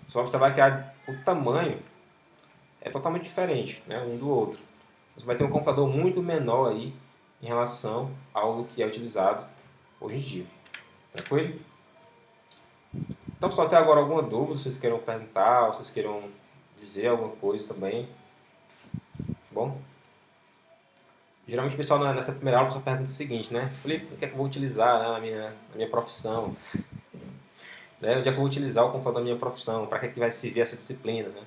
você vai observar que o tamanho é totalmente diferente, né, um do outro. Você vai ter um computador muito menor aí em relação ao que é utilizado hoje em dia. Tranquilo? Então, pessoal, até agora alguma dúvida, vocês queiram perguntar, vocês queiram dizer alguma coisa também? Bom? Geralmente o pessoal nessa primeira aula só pergunta o seguinte, né? Felipe, o que é que eu vou utilizar, né, na minha profissão? Né? Onde é que eu vou utilizar o computador na minha profissão? Para que é que vai servir essa disciplina? Né?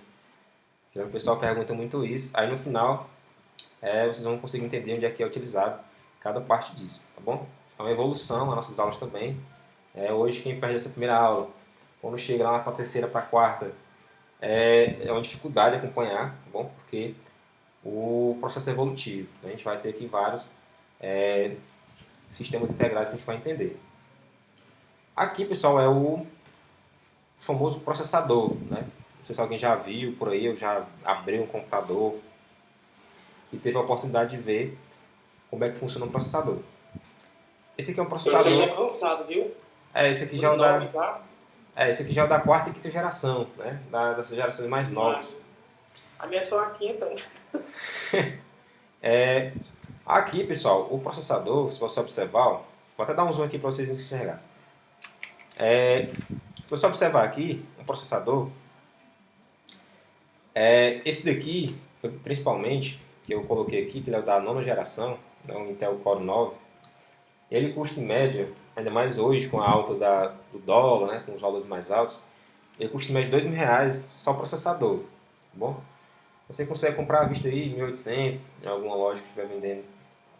Geralmente o pessoal pergunta muito isso. Aí no final vocês vão conseguir entender onde é que é utilizado cada parte disso, tá bom? É uma evolução, as nossas aulas também. Hoje quem perde essa primeira aula, quando chega lá para a terceira, para a quarta, é uma dificuldade acompanhar, tá bom? Porque o processo é evolutivo, né? A gente vai ter aqui vários sistemas integrais que a gente vai entender. Aqui, pessoal, é o famoso processador, né? Não sei se alguém já viu por aí, eu já abri um computador e teve a oportunidade de ver como é que funciona um processador. Esse aqui é um processador. Esse aí é avançado, viu? Esse aqui já é o da. Esse aqui já é o da quarta e quinta geração, né? Dessas gerações mais novas. A minha é só a quinta. Aqui, pessoal, o processador, se você observar, ó, vou até dar um zoom aqui para vocês enxergarem. Se você observar aqui, um processador, esse daqui, principalmente, que eu coloquei aqui, que ele é o da nona geração, né, o Intel Core 9, ele custa em média, ainda mais hoje com a alta do dólar, né, com os valores mais altos, ele custa em média R$2.000 só o processador, tá bom? Você consegue comprar à vista aí, 1.800, em alguma loja que estiver vendendo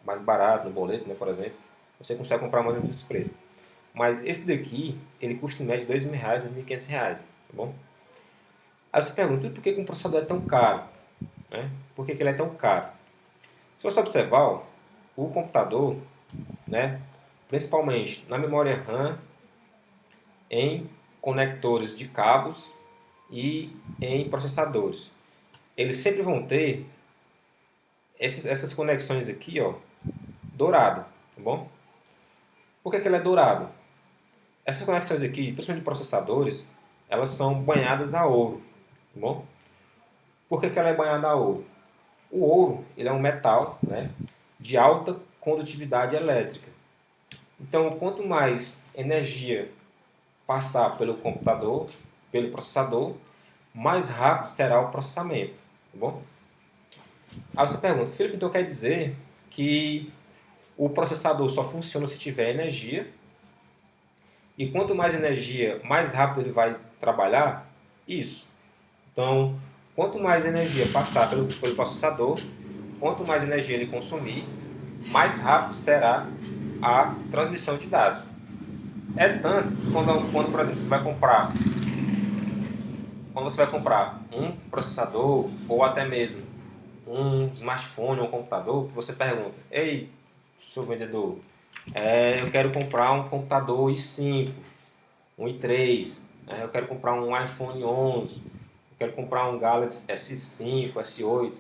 mais barato, no boleto, né, por exemplo, você consegue comprar mais ou menos esse preço. Mas esse daqui, ele custa em média R$2.000, R$1.500, tá bom? Aí você pergunta, por que um processador é tão caro? Né? Por que ele é tão caro? Se você observar, ó, o computador, né, principalmente na memória RAM, em conectores de cabos e em processadores, eles sempre vão ter essas conexões aqui, ó, dourado, tá bom? Por que ele é dourado? Essas conexões aqui, principalmente de processadores, elas são banhadas a ouro, tá bom? Por que ela é banhada a ouro? O ouro, ele é um metal, né, de alta condutividade elétrica. Então, quanto mais energia passar pelo computador, pelo processador, mais rápido será o processamento, tá bom? Aí você pergunta, Felipe, então quer dizer que o processador só funciona se tiver energia, e quanto mais energia, mais rápido ele vai trabalhar? Isso. Então, quanto mais energia passar pelo processador, quanto mais energia ele consumir, mais rápido será a transmissão de dados. É tanto que quando por exemplo, quando você vai comprar um processador ou até mesmo um smartphone ou um computador, você pergunta, ei, seu vendedor, eu quero comprar um computador i5, um i3, eu quero comprar um iPhone 11, eu quero comprar um Galaxy S5, S8,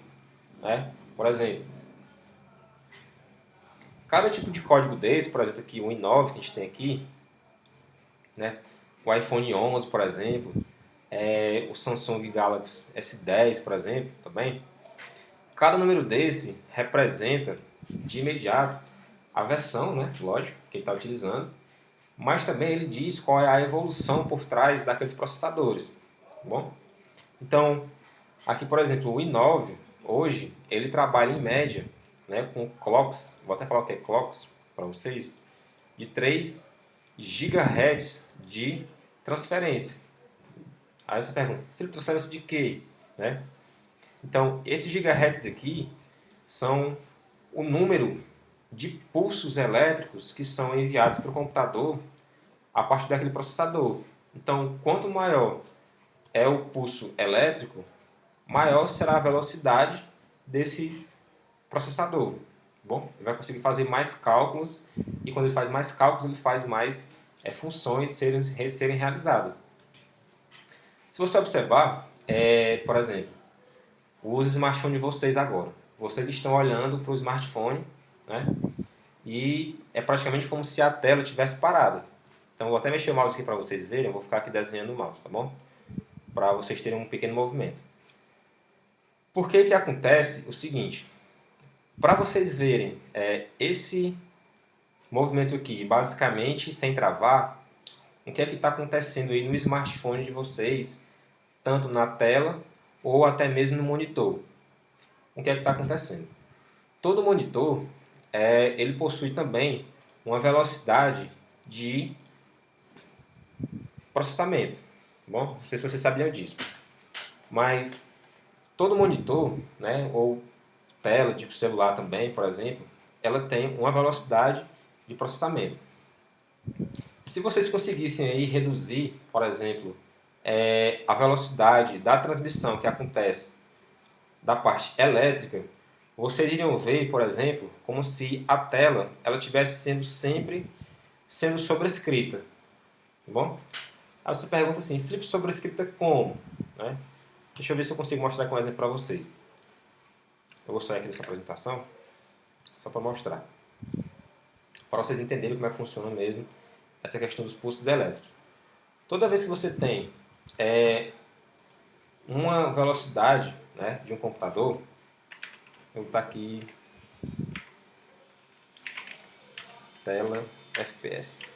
né? Por exemplo. Cada tipo de código desse, por exemplo, aqui o i9 que a gente tem aqui, né? O iPhone 11, por exemplo, o Samsung Galaxy S10, por exemplo, também. Cada número desse representa de imediato a versão, né? Lógico, que ele está utilizando, mas também ele diz qual é a evolução por trás daqueles processadores, tá bom? Então, aqui, por exemplo, o i9, hoje, ele trabalha em média, né, com clocks, vou até falar o que é clocks para vocês, de 3 GHz de transferência. Aí você pergunta, filho, transferência de quê? Né? Então, esses gigahertz aqui são o número de pulsos elétricos que são enviados para o computador a partir daquele processador. Então, quanto maior é o pulso elétrico, maior será a velocidade desse processador. Bom, ele vai conseguir fazer mais cálculos e quando ele faz mais cálculos, ele faz mais funções serem realizadas. Se você observar, por exemplo, os smartphones de vocês agora. Vocês estão olhando para o smartphone, né? E é praticamente como se a tela estivesse parada. Então, eu vou até mexer o mouse aqui para vocês verem. Eu vou ficar aqui desenhando o mouse, tá bom? Para vocês terem um pequeno movimento. Por que que acontece o seguinte? Para vocês verem esse movimento aqui, basicamente sem travar, o que é que está acontecendo aí no smartphone de vocês, tanto na tela ou até mesmo no monitor? O que é que está acontecendo? Todo monitor ele possui também uma velocidade de processamento. Bom, não sei se vocês sabiam disso. Mas todo monitor, né, ou tela de celular também, por exemplo, ela tem uma velocidade de processamento. Se vocês conseguissem aí reduzir, por exemplo, a velocidade da transmissão que acontece da parte elétrica, vocês iriam ver, por exemplo, como se a tela ela estivesse sendo sempre sendo sobrescrita, tá bom? Aí você pergunta assim, Felipe, sobrescrita como? Né? Deixa eu ver se eu consigo mostrar com um exemplo para vocês. Eu vou sair aqui dessa apresentação, só para mostrar. Para vocês entenderem como é que funciona mesmo essa questão dos pulsos elétricos. Toda vez que você tem uma velocidade, né, de um computador, eu vou botar aqui tela FPS.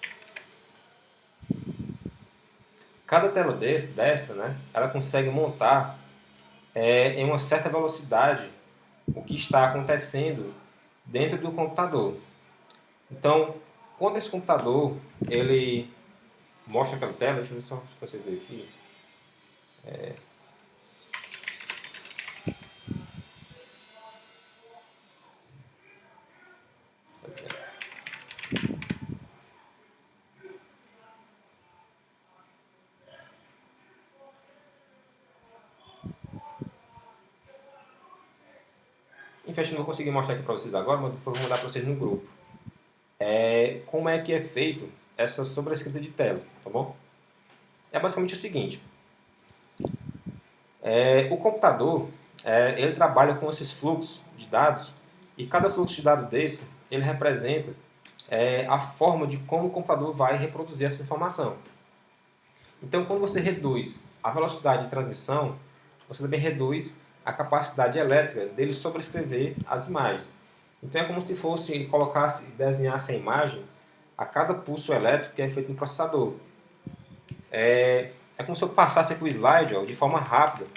Cada tela dessa, né, ela consegue montar em uma certa velocidade o que está acontecendo dentro do computador. Então, quando esse computador ele mostra aquela tela, deixa eu ver só se você vê aqui. Infelizmente não vou conseguir mostrar aqui para vocês agora, mas depois vou mandar para vocês no grupo. Como é que é feito essa sobrescrita de telas, tá bom? É basicamente o seguinte. O computador, ele trabalha com esses fluxos de dados e cada fluxo de dados desse, ele representa a forma de como o computador vai reproduzir essa informação. Então, quando você reduz a velocidade de transmissão, você também reduz a capacidade elétrica dele sobrescrever as imagens. Então, é como se fosse desenhasse a imagem a cada pulso elétrico que é feito no processador. É como se eu passasse aqui o slide de forma rápida,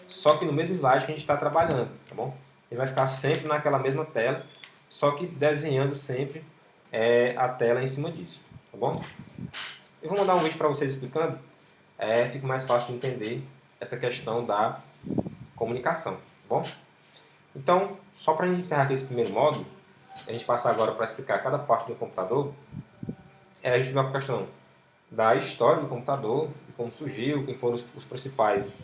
só que no mesmo slide que a gente está trabalhando, tá bom? Ele vai ficar sempre naquela mesma tela, só que desenhando sempre a tela em cima disso, tá bom? Eu vou mandar um vídeo para vocês explicando, fica mais fácil de entender essa questão da comunicação, tá bom? Então, só para a gente encerrar aqui esse primeiro módulo, a gente passar agora para explicar cada parte do computador, a gente vai para a questão da história do computador, de como surgiu, quem foram os principais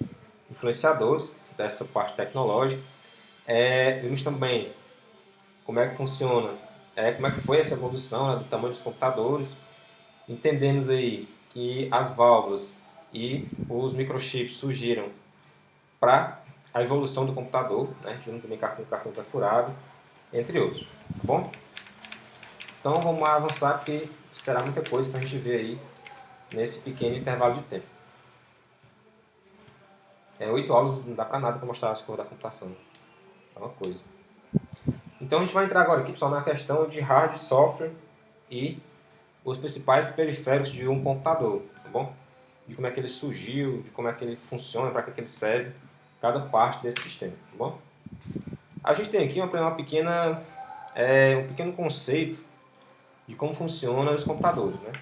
influenciadores dessa parte tecnológica. Vimos também como é que funciona, como é que foi essa evolução, né, do tamanho dos computadores. Entendemos aí que as válvulas e os microchips surgiram para a evolução do computador, né, tivemos também cartão perfurado, entre outros, tá bom? Então vamos avançar porque será muita coisa para a gente ver aí nesse pequeno intervalo de tempo. 8 aulas não dá para nada para mostrar as coisas da computação. É uma coisa. Então a gente vai entrar agora aqui, pessoal, na questão de hardware, software e os principais periféricos de um computador, tá bom? De como é que ele surgiu, de como é que ele funciona, para que ele serve, cada parte desse sistema, tá bom? A gente tem aqui um pequeno conceito de como funcionam os computadores, né?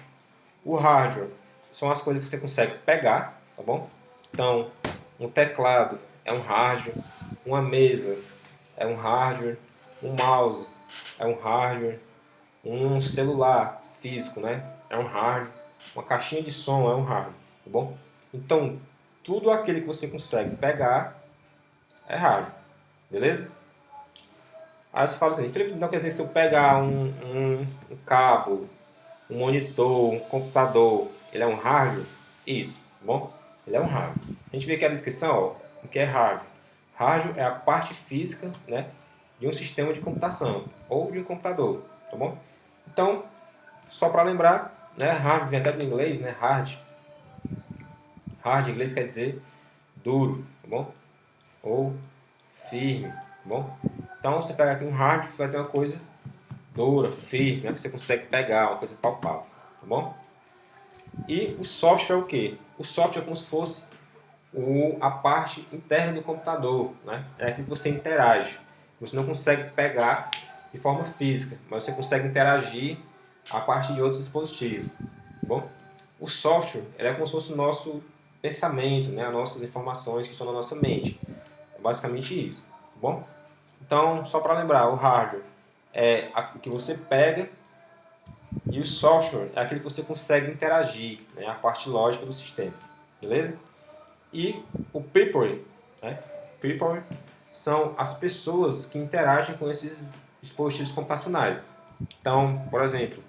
O hardware são as coisas que você consegue pegar, tá bom? Então, um teclado é um hardware, uma mesa é um hardware, um mouse é um hardware, um celular físico, né, é um hardware, uma caixinha de som é um hardware, tá bom? Então, tudo aquilo que você consegue pegar é hardware, beleza? Aí você fala assim, Felipe, então quer dizer que se eu pegar um cabo, um monitor, um computador, ele é um hardware? Isso, tá bom? Ele é um hardware. A gente vê aqui a descrição, ó, o que é hardware. Hardware é a parte física, né, de um sistema de computação ou de um computador, tá bom? Então, só para lembrar, né, hardware vem até do inglês, né, hard. Hard em inglês quer dizer duro, tá bom? Ou firme, tá bom? Então, você pega aqui um hardware, vai ter uma coisa dura, firme, né, que você consegue pegar, uma coisa palpável, tá bom? E o software é o quê? O software é como se fosse a parte interna do computador, né? É aquilo que você interage. Você não consegue pegar de forma física, mas você consegue interagir a partir de outros dispositivos, tá bom? O software é como se fosse o nosso pensamento, né? As nossas informações que estão na nossa mente. É basicamente isso, tá bom? Então, só para lembrar, o hardware é a que você pega e o software é aquele que você consegue interagir, né? A parte lógica do sistema, beleza? E o people, né? People são as pessoas que interagem com esses dispositivos computacionais. Então, por exemplo,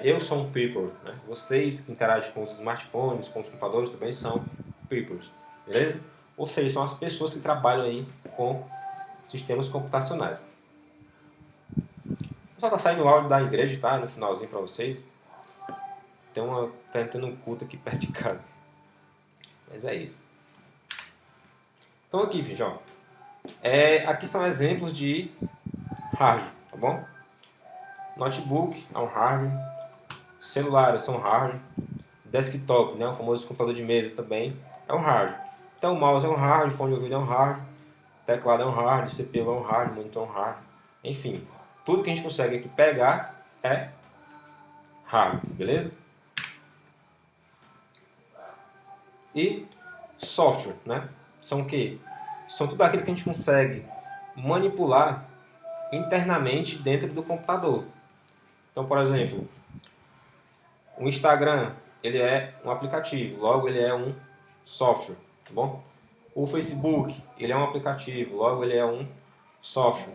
eu sou um people, né? Vocês que interagem com os smartphones, com os computadores também são people, beleza? Ou seja, são as pessoas que trabalham aí com sistemas computacionais. Só tá saindo o áudio da igreja, tá? No finalzinho para vocês. Tá entrando um culto aqui perto de casa. Mas é isso. Então aqui, gente, ó. Aqui são exemplos de hardware, tá bom? Notebook é um hardware. Celulares são hardware. Desktop, né? O famoso computador de mesa também é um hardware. Então o mouse é um hardware, fone de ouvido é um hardware, teclado é um hardware, CPU é um hardware, monitor é um hardware. Enfim, tudo que a gente consegue aqui pegar é hardware, beleza? E software, né? São o quê? São tudo aquilo que a gente consegue manipular internamente dentro do computador. Então, por exemplo, o Instagram, ele é um aplicativo, logo ele é um software, tá bom? O Facebook, ele é um aplicativo, logo ele é um software.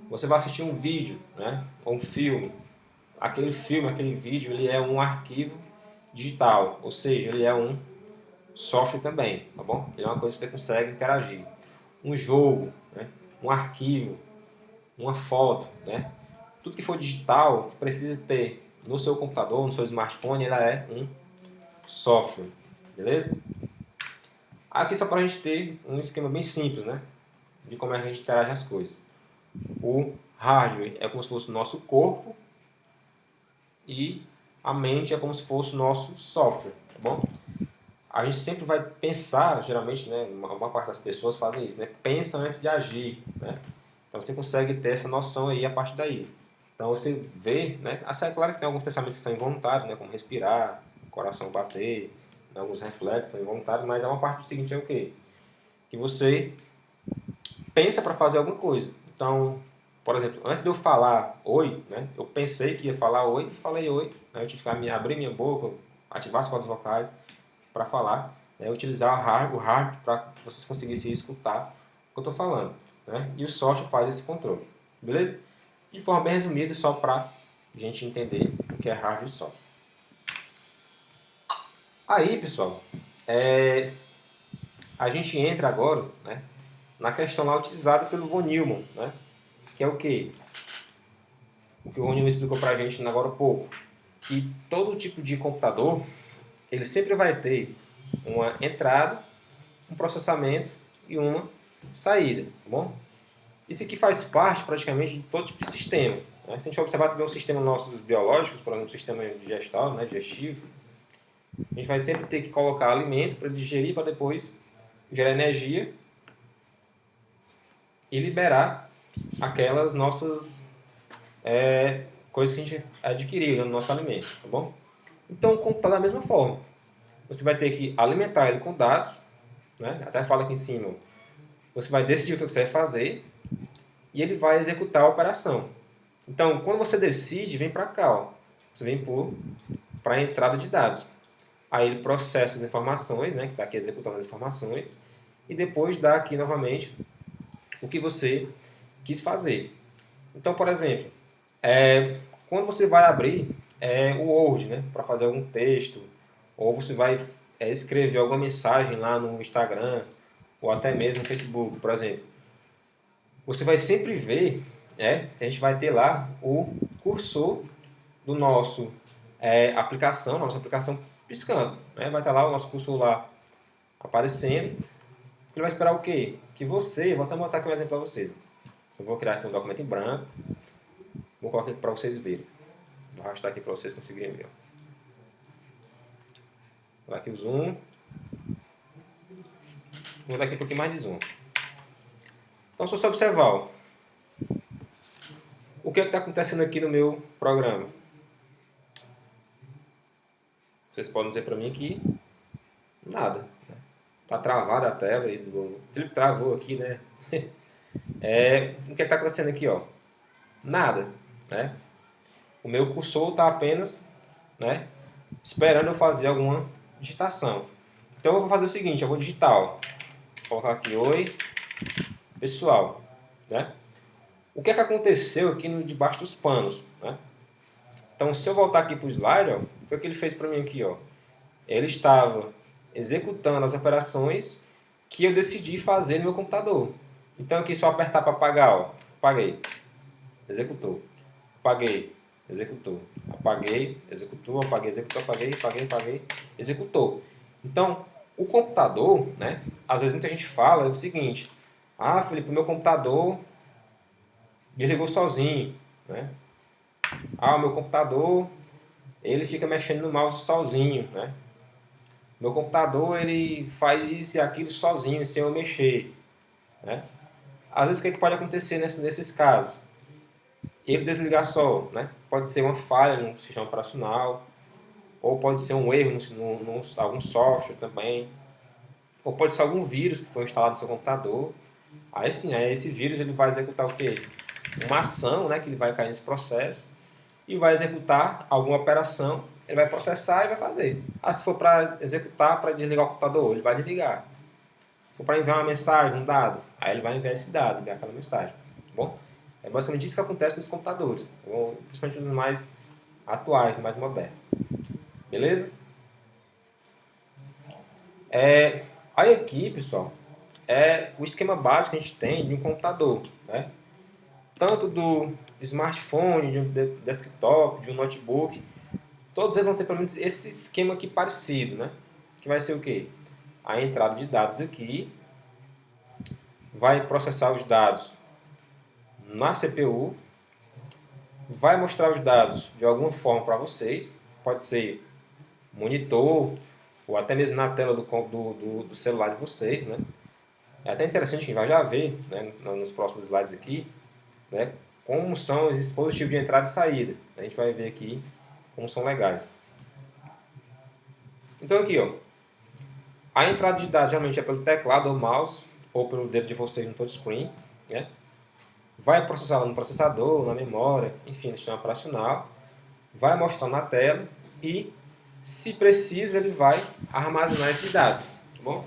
Você vai assistir um vídeo, né? Ou um filme. Aquele filme, aquele vídeo, ele é um arquivo digital, ou seja, ele é um software também, tá bom? Ele é uma coisa que você consegue interagir. Um jogo, né? Um arquivo, uma foto, né? Tudo que for digital, que precisa ter no seu computador, no seu smartphone, ela é um software, beleza? Aqui só para a gente ter um esquema bem simples, né? De como é que a gente interage as coisas. O hardware é como se fosse o nosso corpo e a mente é como se fosse o nosso software, tá bom? A gente sempre vai pensar, geralmente, né, uma parte das pessoas fazem isso, né? Pensa antes de agir, né? Então você consegue ter essa noção aí a partir daí. Então você vê, né? Assim, é claro que tem alguns pensamentos que são involuntários, né? Como respirar, coração bater, né? Alguns reflexos são involuntários, mas é uma parte do seguinte é o quê? Que você pensa para fazer alguma coisa. Então, por exemplo, antes de eu falar oi, né? Eu pensei que ia falar oi e falei oi. Né? Eu tive que abrir minha boca, ativar as cordas vocais para falar, né? Utilizar o hardware para que vocês conseguissem escutar o que eu estou falando, né? E o software faz esse controle, beleza? De forma bem resumida, só para a gente entender o que é hardware e software. Aí, pessoal, a gente entra agora, né, na questão lá utilizada pelo von Neumann, né, que é o quê? O que o von Neumann explicou para a gente agora há pouco. Que todo tipo de computador, ele sempre vai ter uma entrada, um processamento e uma saída, tá bom? Isso aqui faz parte praticamente de todo tipo de sistema. Né? Se a gente observar também o sistema nossos biológicos, por exemplo, o sistema digestal, né, digestivo, a gente vai sempre ter que colocar alimento para digerir, para depois gerar energia e liberar aquelas nossas coisas que a gente adquiriu no nosso alimento, tá bom? Então, o computador da mesma forma. Você vai ter que alimentar ele com dados, né? Até fala aqui em cima. Você vai decidir o que você vai fazer e ele vai executar a operação. Então, quando você decide, vem para cá, ó. Você vem para a entrada de dados. Aí ele processa as informações, né, que está aqui executando as informações, e depois dá aqui novamente o que você quis fazer. Então, por exemplo, quando você vai abrir o Word, né, para fazer algum texto, ou você vai escrever alguma mensagem lá no Instagram, ou até mesmo no Facebook, por exemplo, você vai sempre ver, que a gente vai ter lá o cursor do nosso aplicação, nossa aplicação piscando, né? Vai estar lá o nosso cursor lá aparecendo. Ele vai esperar o quê? Que você, vou até botar aqui um exemplo para vocês. Eu vou criar aqui um documento em branco, vou colocar aqui para vocês verem. Vou arrastar aqui para vocês conseguirem ver. Vou dar aqui o zoom. Vou dar aqui um pouquinho mais de zoom. Então, se você observar, ó, o que está acontecendo aqui no meu programa? Vocês podem dizer para mim que nada. Está travada a tela aí do Felipe travou aqui, né? O que está acontecendo aqui, ó? Nada, né? O meu cursor está apenas, né, esperando eu fazer alguma digitação. Então eu vou fazer o seguinte, eu vou digitar, ó. Vou colocar aqui, oi, pessoal, né? O que é que aconteceu aqui no debaixo dos panos, né? Então se eu voltar aqui para o slide, ó, foi o que ele fez para mim aqui, ó. Ele estava executando as operações que eu decidi fazer no meu computador. Então aqui se eu apertar para apagar, ó, apaguei, executou, apaguei, executou, apaguei, executou, apaguei, executou, apaguei, executou. Então, o computador, né, às vezes muita gente fala o seguinte, ah, Felipe, o meu computador desligou sozinho, né? Ah, o meu computador, ele fica mexendo no mouse sozinho, né? Meu computador, ele faz isso e aquilo sozinho, sem eu mexer, né? Às vezes, o que, é que pode acontecer nesses casos? Ele desligar só, né? Pode ser uma falha no sistema operacional, ou pode ser um erro no algum software também, ou pode ser algum vírus que foi instalado no seu computador. Aí sim, aí esse vírus ele vai executar o quê? Uma ação, né, que ele vai cair nesse processo e vai executar alguma operação, ele vai processar e vai fazer. Ah, se for para executar, para desligar o computador, ele vai desligar. Se for para enviar uma mensagem, um dado, aí ele vai enviar esse dado, enviar aquela mensagem. Tá bom? É basicamente isso que acontece nos computadores, principalmente nos mais atuais, mais modernos. Beleza? Aí aqui, pessoal, é o esquema básico que a gente tem de um computador, né? Tanto do smartphone, de um desktop, de um notebook, todos eles vão ter pelo menos esse esquema aqui parecido, né? Que vai ser o quê? A entrada de dados aqui, vai processar os dados na CPU, vai mostrar os dados de alguma forma para vocês, pode ser monitor, ou até mesmo na tela do celular de vocês, né? É até interessante, a gente vai já ver, né, nos próximos slides aqui, né, como são os dispositivos de entrada e saída. A gente vai ver aqui como são legais. Então aqui, ó, a entrada de dados geralmente é pelo teclado ou mouse, ou pelo dedo de vocês no touchscreen, né? Vai processar no processador, na memória, enfim, no sistema operacional, vai mostrar na tela e, se preciso, ele vai armazenar esses dados, tá bom?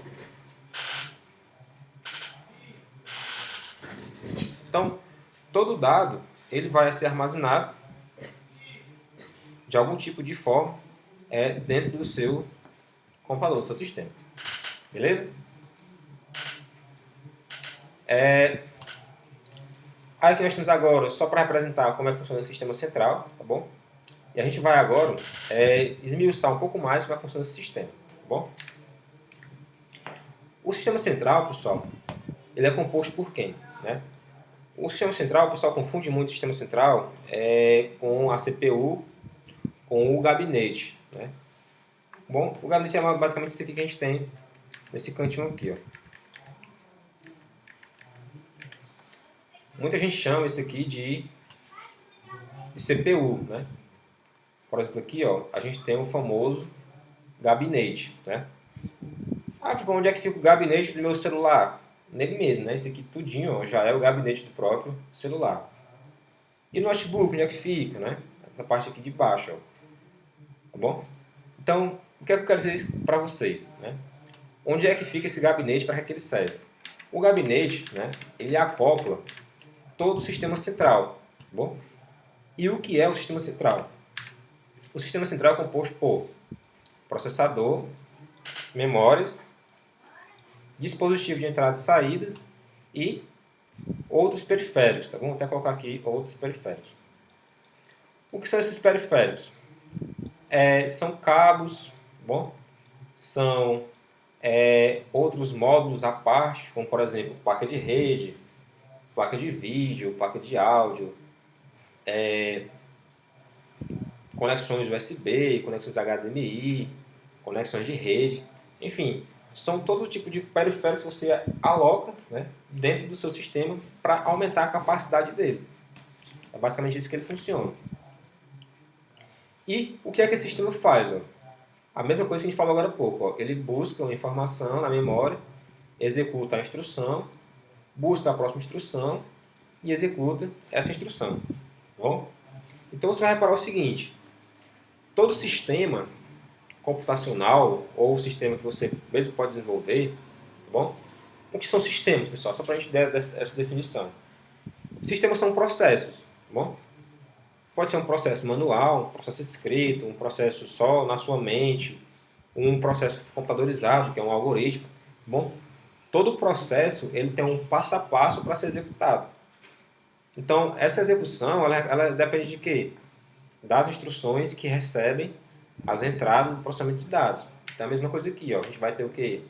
Então, todo dado ele vai ser armazenado de algum tipo de forma dentro do seu computador, do seu sistema. Beleza? Aí que nós temos agora, só para representar como é que funciona o sistema central, tá bom? E a gente vai agora esmiuçar um pouco mais como é que funciona esse sistema, tá bom? O sistema central, pessoal, ele é composto por quem, né? O sistema central, o pessoal confunde muito o sistema central com a CPU, com o gabinete, né? Bom, o gabinete é basicamente isso aqui que a gente tem nesse cantinho aqui, ó. Muita gente chama isso aqui de CPU, né? Por exemplo, aqui, ó, a gente tem o famoso gabinete, né? Ah, onde é que fica o gabinete do meu celular? Nele mesmo, né? Esse aqui tudinho, ó, já é o gabinete do próprio celular. E no notebook, onde é que fica, né? Essa parte aqui de baixo, ó. Tá bom? Então, o que é que eu quero dizer para vocês, né? Onde é que fica esse gabinete, para que ele serve? O gabinete, né, ele acopla todo o sistema central, tá bom? E o que é o sistema central? O sistema central é composto por processador, memórias, dispositivo de entradas e saídas e outros periféricos, tá bom? Vou até colocar aqui outros periféricos. O que são esses periféricos? São cabos, bom? São outros módulos à parte, como por exemplo, placa de rede, placa de vídeo, placa de áudio, conexões USB, conexões HDMI, conexões de rede, enfim, são todo tipo de periféricos que você aloca, né, dentro do seu sistema para aumentar a capacidade dele. É basicamente isso que ele funciona. E o que é que esse sistema faz? Ó? A mesma coisa que a gente falou agora há pouco. Ó. Ele busca uma informação na memória, executa a instrução, busca a próxima instrução e executa essa instrução. tá bom? Então você vai reparar o seguinte, todo sistema computacional ou sistema que você mesmo pode desenvolver, tá bom? O que são sistemas, pessoal? Só para a gente dar essa definição. Sistemas são processos, tá bom? Pode ser um processo manual, um processo escrito, um processo só na sua mente, um processo computadorizado, que é um algoritmo, tá bom? Todo processo ele tem um passo a passo para ser executado. Então, essa execução, ela depende de quê? Das instruções que recebem as entradas do processamento de dados. Então, é a mesma coisa aqui, ó. A gente vai ter o quê?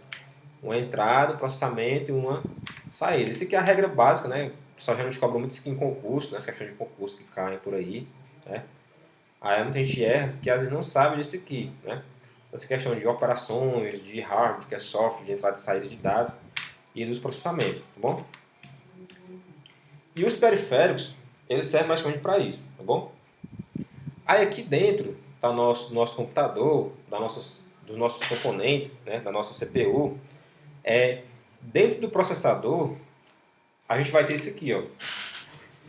Uma entrada, um processamento e uma saída. Isso aqui é a regra básica, né? O pessoal geralmente cobra muito isso aqui em concurso, nas questões de concurso que caem por aí, né? Aí muita gente erra porque às vezes não sabe disso aqui, né? Essa questão de operações, de hardware, que é software, de entrada e saída de dados e dos processamentos, tá bom? E os periféricos, eles servem basicamente para isso, tá bom? Aí aqui dentro do nosso computador, dos nossos componentes, né, da nossa CPU, dentro do processador, a gente vai ter isso aqui, ó,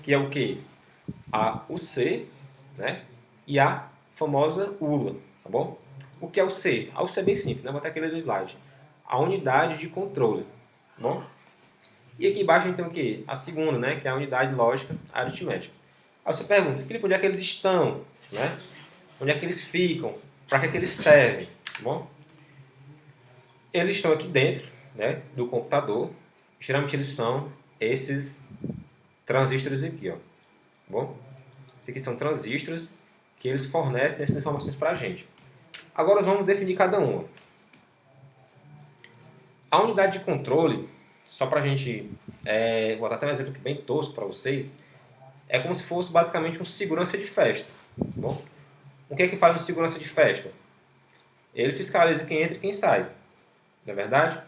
que é o que? A UC, né, e a famosa ULA, tá bom? O que é o C? A UC é bem simples, né? Vou até aqui ler no slide. A unidade de controle, tá bom? E aqui embaixo a gente tem o quê? A segunda, né, que é a unidade lógica aritmética. Aí você pergunta, Filipe, onde é que eles estão? Né? Onde é que eles ficam? Para que é que eles servem? Tá bom? Eles estão aqui dentro, né, do computador. Geralmente eles são esses transistores aqui, ó. Tá bom? Esses aqui são transistores que eles fornecem essas informações para a gente. Agora nós vamos definir cada uma. A unidade de controle, só para a gente vou dar até um exemplo aqui bem tosco para vocês, é como se fosse basicamente um segurança de festa. Tá bom? O que é que faz um segurança de festa? Ele fiscaliza quem entra e quem sai. Não é verdade?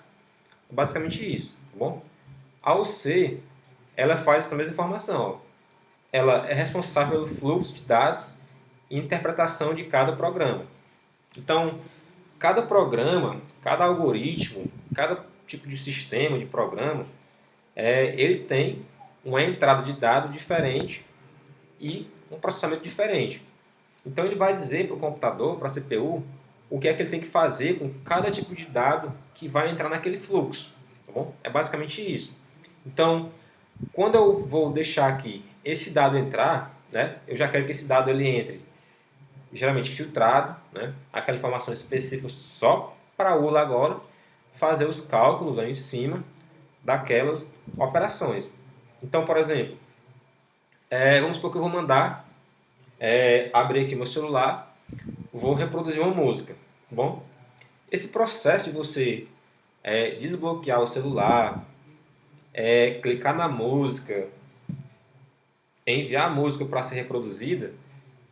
É basicamente isso. Tá bom? A UC, ela faz essa mesma informação. Ó. Ela é responsável pelo fluxo de dados e interpretação de cada programa. Então, cada programa, cada algoritmo, cada tipo de sistema, de programa, ele tem uma entrada de dados diferente e um processamento diferente. Então ele vai dizer para o computador, para a CPU, o que é que ele tem que fazer com cada tipo de dado que vai entrar naquele fluxo. Tá bom? É basicamente isso. Então, quando eu vou deixar aqui esse dado entrar, né, eu já quero que esse dado ele entre, geralmente filtrado, né, aquela informação específica só para a ULA agora, fazer os cálculos aí em cima daquelas operações. Então, por exemplo, vamos supor que eu vou mandar abrir aqui meu celular, vou reproduzir uma música, tá bom? Esse processo de você desbloquear o celular, clicar na música, enviar a música para ser reproduzida,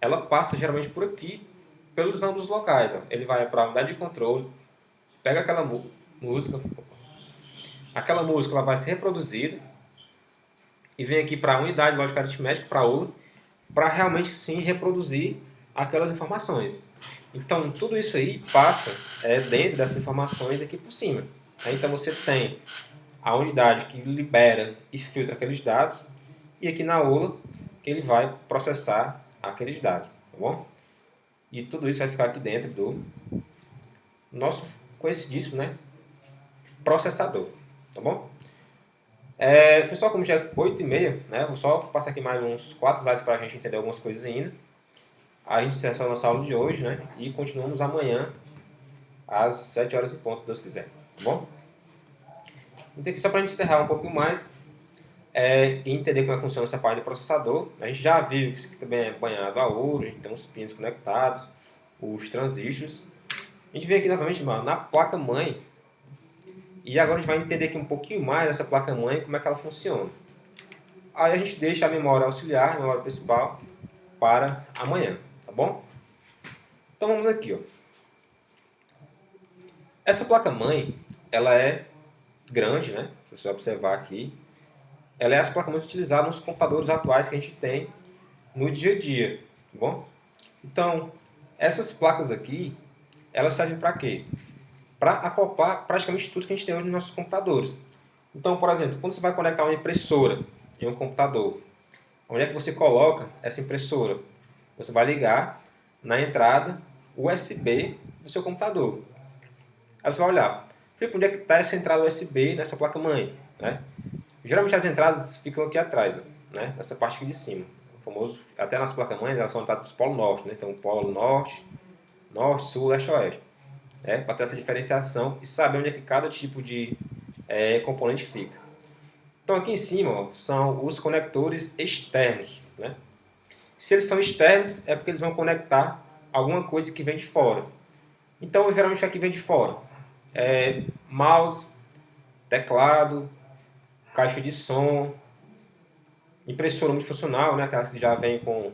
ela passa geralmente por aqui, pelos ambos locais. Ó. Ele vai para a unidade de controle, pega aquela música ela vai ser reproduzida e vem aqui para a unidade lógica aritmética, para a ULA, para realmente sim reproduzir aquelas informações. Então, tudo isso aí passa dentro dessas informações aqui por cima. Então, você tem a unidade que libera e filtra aqueles dados e aqui na ULA que ele vai processar aqueles dados, tá bom? E tudo isso vai ficar aqui dentro do nosso conhecidíssimo, né, processador, tá bom? Pessoal, como já é 8h30, né, vou só passar aqui mais uns 4 slides para a gente entender algumas coisas ainda. A gente encerra a nossa aula de hoje, né, e continuamos amanhã às 7 horas em ponto, se Deus quiser, tá bom? Então aqui só para a gente encerrar um pouquinho mais e entender como é que funciona essa parte do processador. A gente já viu que isso aqui também é banhado a ouro, a gente tem os pinos conectados, os transistores. A gente vem aqui novamente, mano, na placa-mãe. E agora a gente vai entender aqui um pouquinho mais dessa placa-mãe, como é que ela funciona. Aí a gente deixa a memória auxiliar, a memória principal, para amanhã, tá bom? Então vamos aqui, ó. Essa placa-mãe, ela é grande, né? Se você observar aqui, ela é as placas-mães utilizadas nos computadores atuais que a gente tem no dia a dia, tá bom? Então, essas placas aqui, elas servem para quê? Para acoplar praticamente tudo que a gente tem hoje nos nossos computadores. Então, por exemplo, quando você vai conectar uma impressora em um computador, Onde é que você coloca essa impressora? Você vai ligar na entrada USB do seu computador. Aí você vai olhar, Felipe, onde é que está essa entrada USB nessa placa-mãe? Né? Geralmente as entradas ficam aqui atrás, né? Nessa parte aqui de cima. O famoso, até nas placas-mães elas são montadas para os polos norte, né? Então, polo norte, norte, sul, leste, oeste. Né? Para ter essa diferenciação e saber onde é que cada tipo de componente fica. Então, aqui em cima ó, são os conectores externos. Né? Se eles são externos, é porque eles vão conectar alguma coisa que vem de fora. Então, geralmente aqui vem de fora. Mouse, teclado, caixa de som, impressora multifuncional, né, aquelas que já vem com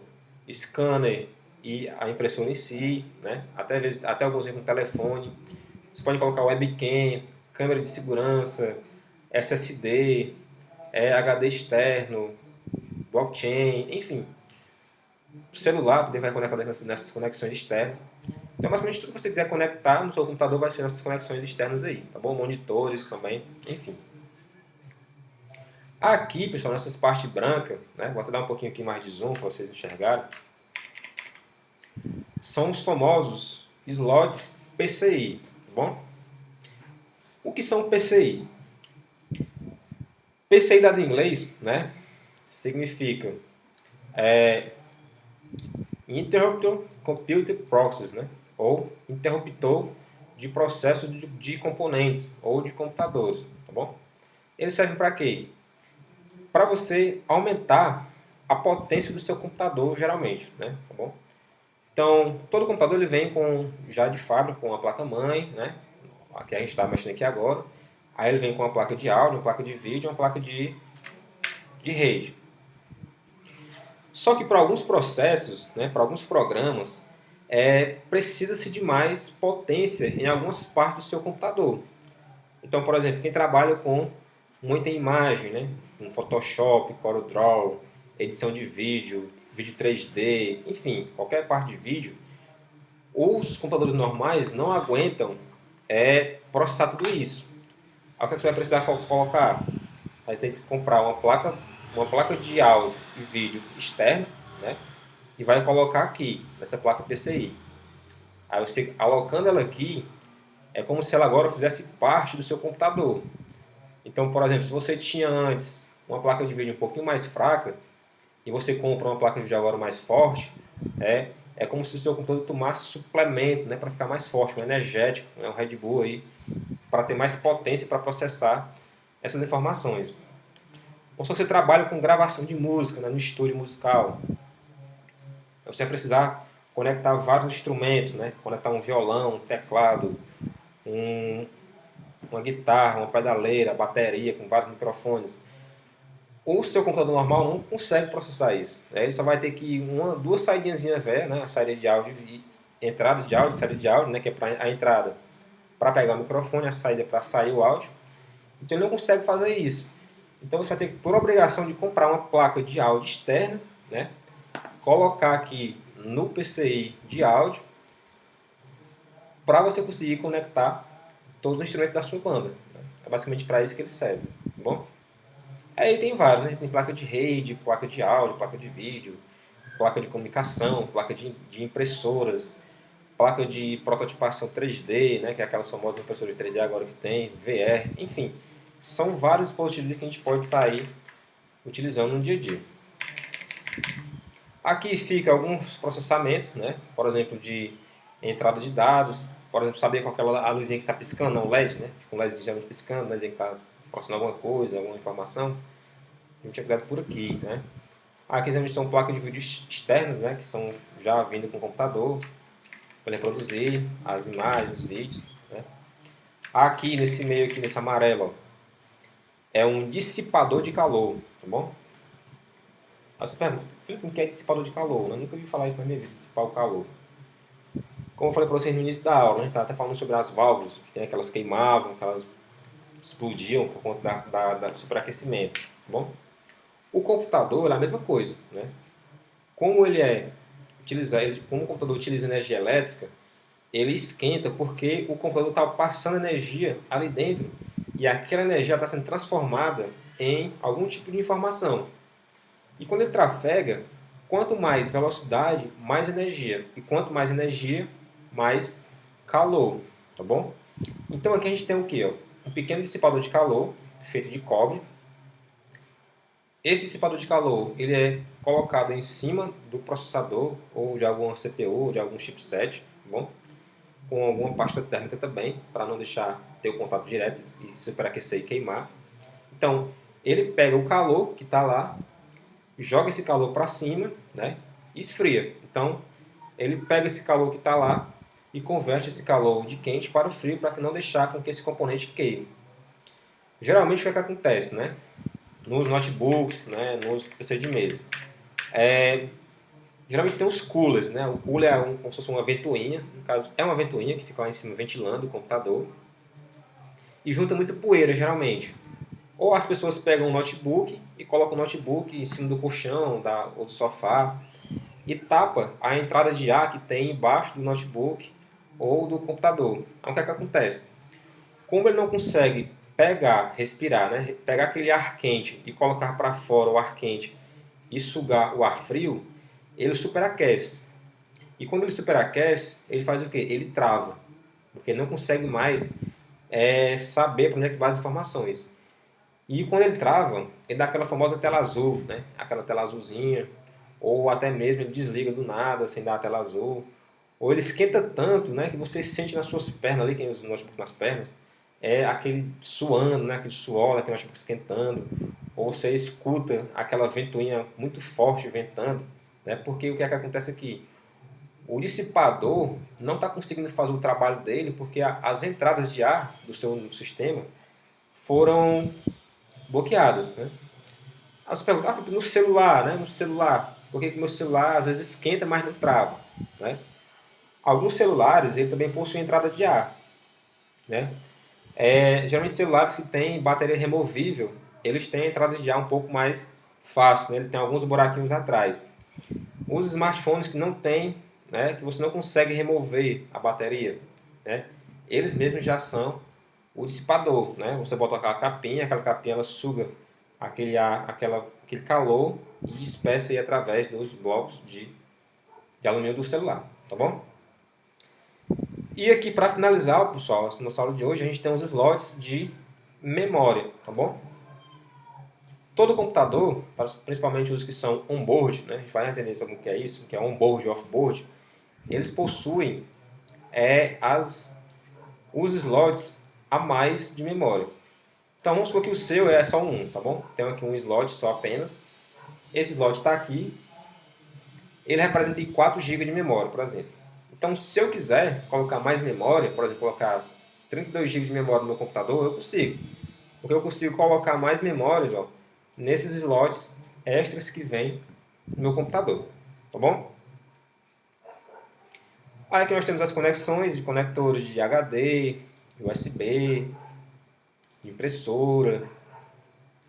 scanner e a impressora em si, né, até alguns vêm com telefone. Você pode colocar webcam, câmera de segurança, SSD, HD externo, blockchain, enfim. O celular também vai conectar nessas conexões externas. Então, basicamente, tudo que você quiser conectar no seu computador vai ser nessas conexões externas aí, tá bom? Monitores também, enfim. Aqui, pessoal, nessas partes brancas, né, vou até dar um pouquinho aqui mais de zoom para vocês enxergarem, são os famosos slots PCI, tá bom? O que são PCI? PCI dado em inglês, né, significa Interruptor Computer Process, né, ou interruptor de processo de componentes ou de computadores, tá bom? Eles servem para quê? Para você aumentar a potência do seu computador, geralmente, né? Tá bom? Então, todo computador ele vem já de fábrica com a placa-mãe, né? Aqui a gente está mexendo aqui agora. Aí ele vem com uma placa de áudio, uma placa de vídeo, uma placa de rede. Só que para alguns processos, né, para alguns programas, precisa-se de mais potência em algumas partes do seu computador. Então, por exemplo, quem trabalha com muita imagem, né? Um Photoshop, CorelDRAW, edição de vídeo 3D, enfim, qualquer parte de vídeo, os computadores normais não aguentam processar tudo isso. Aí o que você vai precisar colocar? Vai ter que comprar uma placa de áudio e vídeo externa, né? E vai colocar aqui, nessa placa PCI. Aí você alocando ela aqui, é como se ela agora fizesse parte do seu computador. Então, por exemplo, se você tinha antes uma placa de vídeo um pouquinho mais fraca e você compra uma placa de vídeo agora mais forte, é como se o seu computador tomasse suplemento, né, para ficar mais forte, um energético, né, um Red Bull aí, para ter mais potência para processar essas informações. Ou se você trabalha com gravação de música, né, no estúdio musical, você vai precisar conectar vários instrumentos, né, conectar um violão, um teclado, uma guitarra, uma pedaleira, bateria com vários microfones. O seu computador normal não consegue processar isso. Ele só vai ter que duas saídinhas velhas, né? A saída de áudio, entrada de áudio, saída de áudio, né? Que é para a entrada para pegar o microfone, a saída para sair o áudio. Então ele não consegue fazer isso. Então você vai ter que, por obrigação, de comprar uma placa de áudio externa, né? Colocar aqui no PCI de áudio para você conseguir conectar todos os instrumentos da sua banda. Né? É basicamente para isso que ele serve, tá bom? Aí tem vários, né? Tem placa de rede, placa de áudio, placa de vídeo, placa de comunicação, placa de impressoras, placa de prototipação 3D, né? Que é aquelas famosas impressoras de 3D agora que tem, VR, enfim. São vários dispositivos que a gente pode estar aí utilizando no dia a dia. Aqui fica alguns processamentos, né? Por exemplo, de entrada de dados, por exemplo, saber qual é a luzinha que está piscando, não, o LED, né? Um LED já piscando, né? Que está processando alguma coisa, alguma informação. A gente é criado por aqui, né? Aqui são placas de vídeo externas, né? Que são já vindo com o computador para reproduzir as imagens, os vídeos, né? Aqui nesse meio aqui, nesse amarelo, ó, é um dissipador de calor, tá bom? Aí você pergunta, Felipe, o que é dissipador de calor? Eu nunca ouvi falar isso na minha vida, dissipar o calor. Como eu falei para vocês no início da aula, né? A gente estava até falando sobre as válvulas, que elas queimavam, que elas explodiam por conta da superaquecimento, tá bom? O computador é a mesma coisa, né? Como como o computador utiliza energia elétrica, ele esquenta porque o computador está passando energia ali dentro e aquela energia está sendo transformada em algum tipo de informação. E quando ele trafega, quanto mais velocidade, mais energia. E quanto mais energia, mais calor, tá bom? Então aqui a gente tem o quê? Um pequeno dissipador de calor, feito de cobre. Esse dissipador de calor ele é colocado em cima do processador, ou de alguma CPU, de algum chipset, tá bom? Com alguma pasta térmica também, para não deixar ter o contato direto e superaquecer e queimar. Então, ele pega o calor que está lá, joga esse calor para cima, né, e esfria. Então, ele pega esse calor que está lá e converte esse calor de quente para o frio, para não deixar com que esse componente queime. Geralmente, o que acontece, né? Nos notebooks, né, nos PC de mesa. Geralmente tem os coolers, né? O cooler é como se fosse uma ventoinha, no caso é uma ventoinha que fica lá em cima ventilando o computador e junta muita poeira, geralmente. Ou as pessoas pegam um notebook e colocam o notebook em cima do colchão ou do sofá e tapa a entrada de ar que tem embaixo do notebook ou do computador. Então o que é que acontece? Como ele não consegue pegar, respirar, né? Pegar aquele ar quente e colocar para fora o ar quente e sugar o ar frio, ele superaquece. E quando ele superaquece, ele faz o quê? Ele trava, porque ele não consegue mais saber para onde é que vai as informações. E quando ele trava, ele dá aquela famosa tela azul, né? Aquela tela azulzinha, ou até mesmo ele desliga do nada, sem dar a tela azul. Ou ele esquenta tanto, né, que você sente nas suas pernas ali, quem usa o notebook nas pernas, aquele suando, né, aquele suor, aquele notebook esquentando. Ou você escuta aquela ventoinha muito forte ventando, né? Porque o que é que acontece aqui? O dissipador não está conseguindo fazer o trabalho dele porque as entradas de ar do seu sistema foram bloqueadas, né? Aí você pergunta, no celular, né? No celular, por que meu celular às vezes esquenta, mas não trava, né? Alguns celulares ele também possuem entrada de ar, né? Geralmente celulares que têm bateria removível, eles têm a entrada de ar um pouco mais fácil, né? Ele tem alguns buraquinhos atrás. Os smartphones que não têm, né, que você não consegue remover a bateria, né, eles mesmos já são o dissipador, né? Você bota aquela capinha ela suga aquele ar, aquele calor e espessa aí através dos blocos de alumínio do celular, tá bom? E aqui para finalizar, pessoal, na nossa aula de hoje a gente tem os slots de memória, tá bom? Todo computador, principalmente os que são on-board, né, a gente vai entender como que é isso, que é on-board e off-board, eles possuem os slots a mais de memória. Então vamos supor que o seu é só um, tá bom? Tem aqui um slot só apenas. Esse slot está aqui. Ele representa 4 GB de memória, por exemplo. Então se eu quiser colocar mais memória, por exemplo, colocar 32 GB de memória no meu computador, eu consigo. Porque eu consigo colocar mais memórias, ó, nesses slots extras que vem no meu computador, tá bom? Aí aqui nós temos as conexões de conectores de HD, USB, de impressora,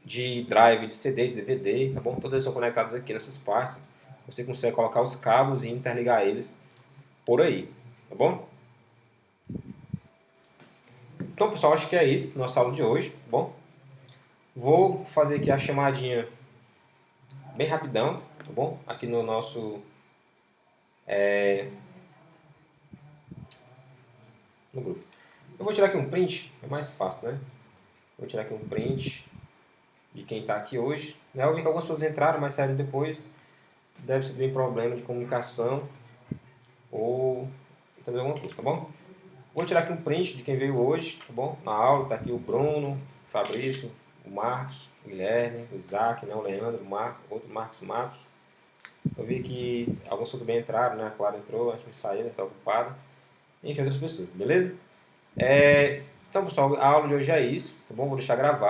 de drive de CD, de DVD, tá bom? Todos eles são conectados aqui nessas partes. Você consegue colocar os cabos e interligar eles por aí, tá bom? Então, pessoal, acho que é isso para nossa aula de hoje, tá bom? Vou fazer aqui a chamadinha bem rapidão, tá bom? Aqui no nosso no grupo. Eu vou tirar aqui um print, é mais fácil, né? Vou tirar aqui um print de quem está aqui hoje. Eu vi que algumas pessoas entraram, mas saíram depois. Deve ser bem problema de comunicação ou também alguma coisa, tá bom? Vou tirar aqui um print de quem veio hoje, tá bom? Na aula está aqui o Bruno, o Fabrício, o Marcos, o Guilherme, o Isaac, né? O Leandro, o Marcos, outro Marcos Matos. Eu vi que alguns também entraram, né? A Clara entrou, acho que saiu, está ocupada. Enfim, outras pessoas, beleza? Então, pessoal, a aula de hoje é isso, tá bom? Vou deixar gravado.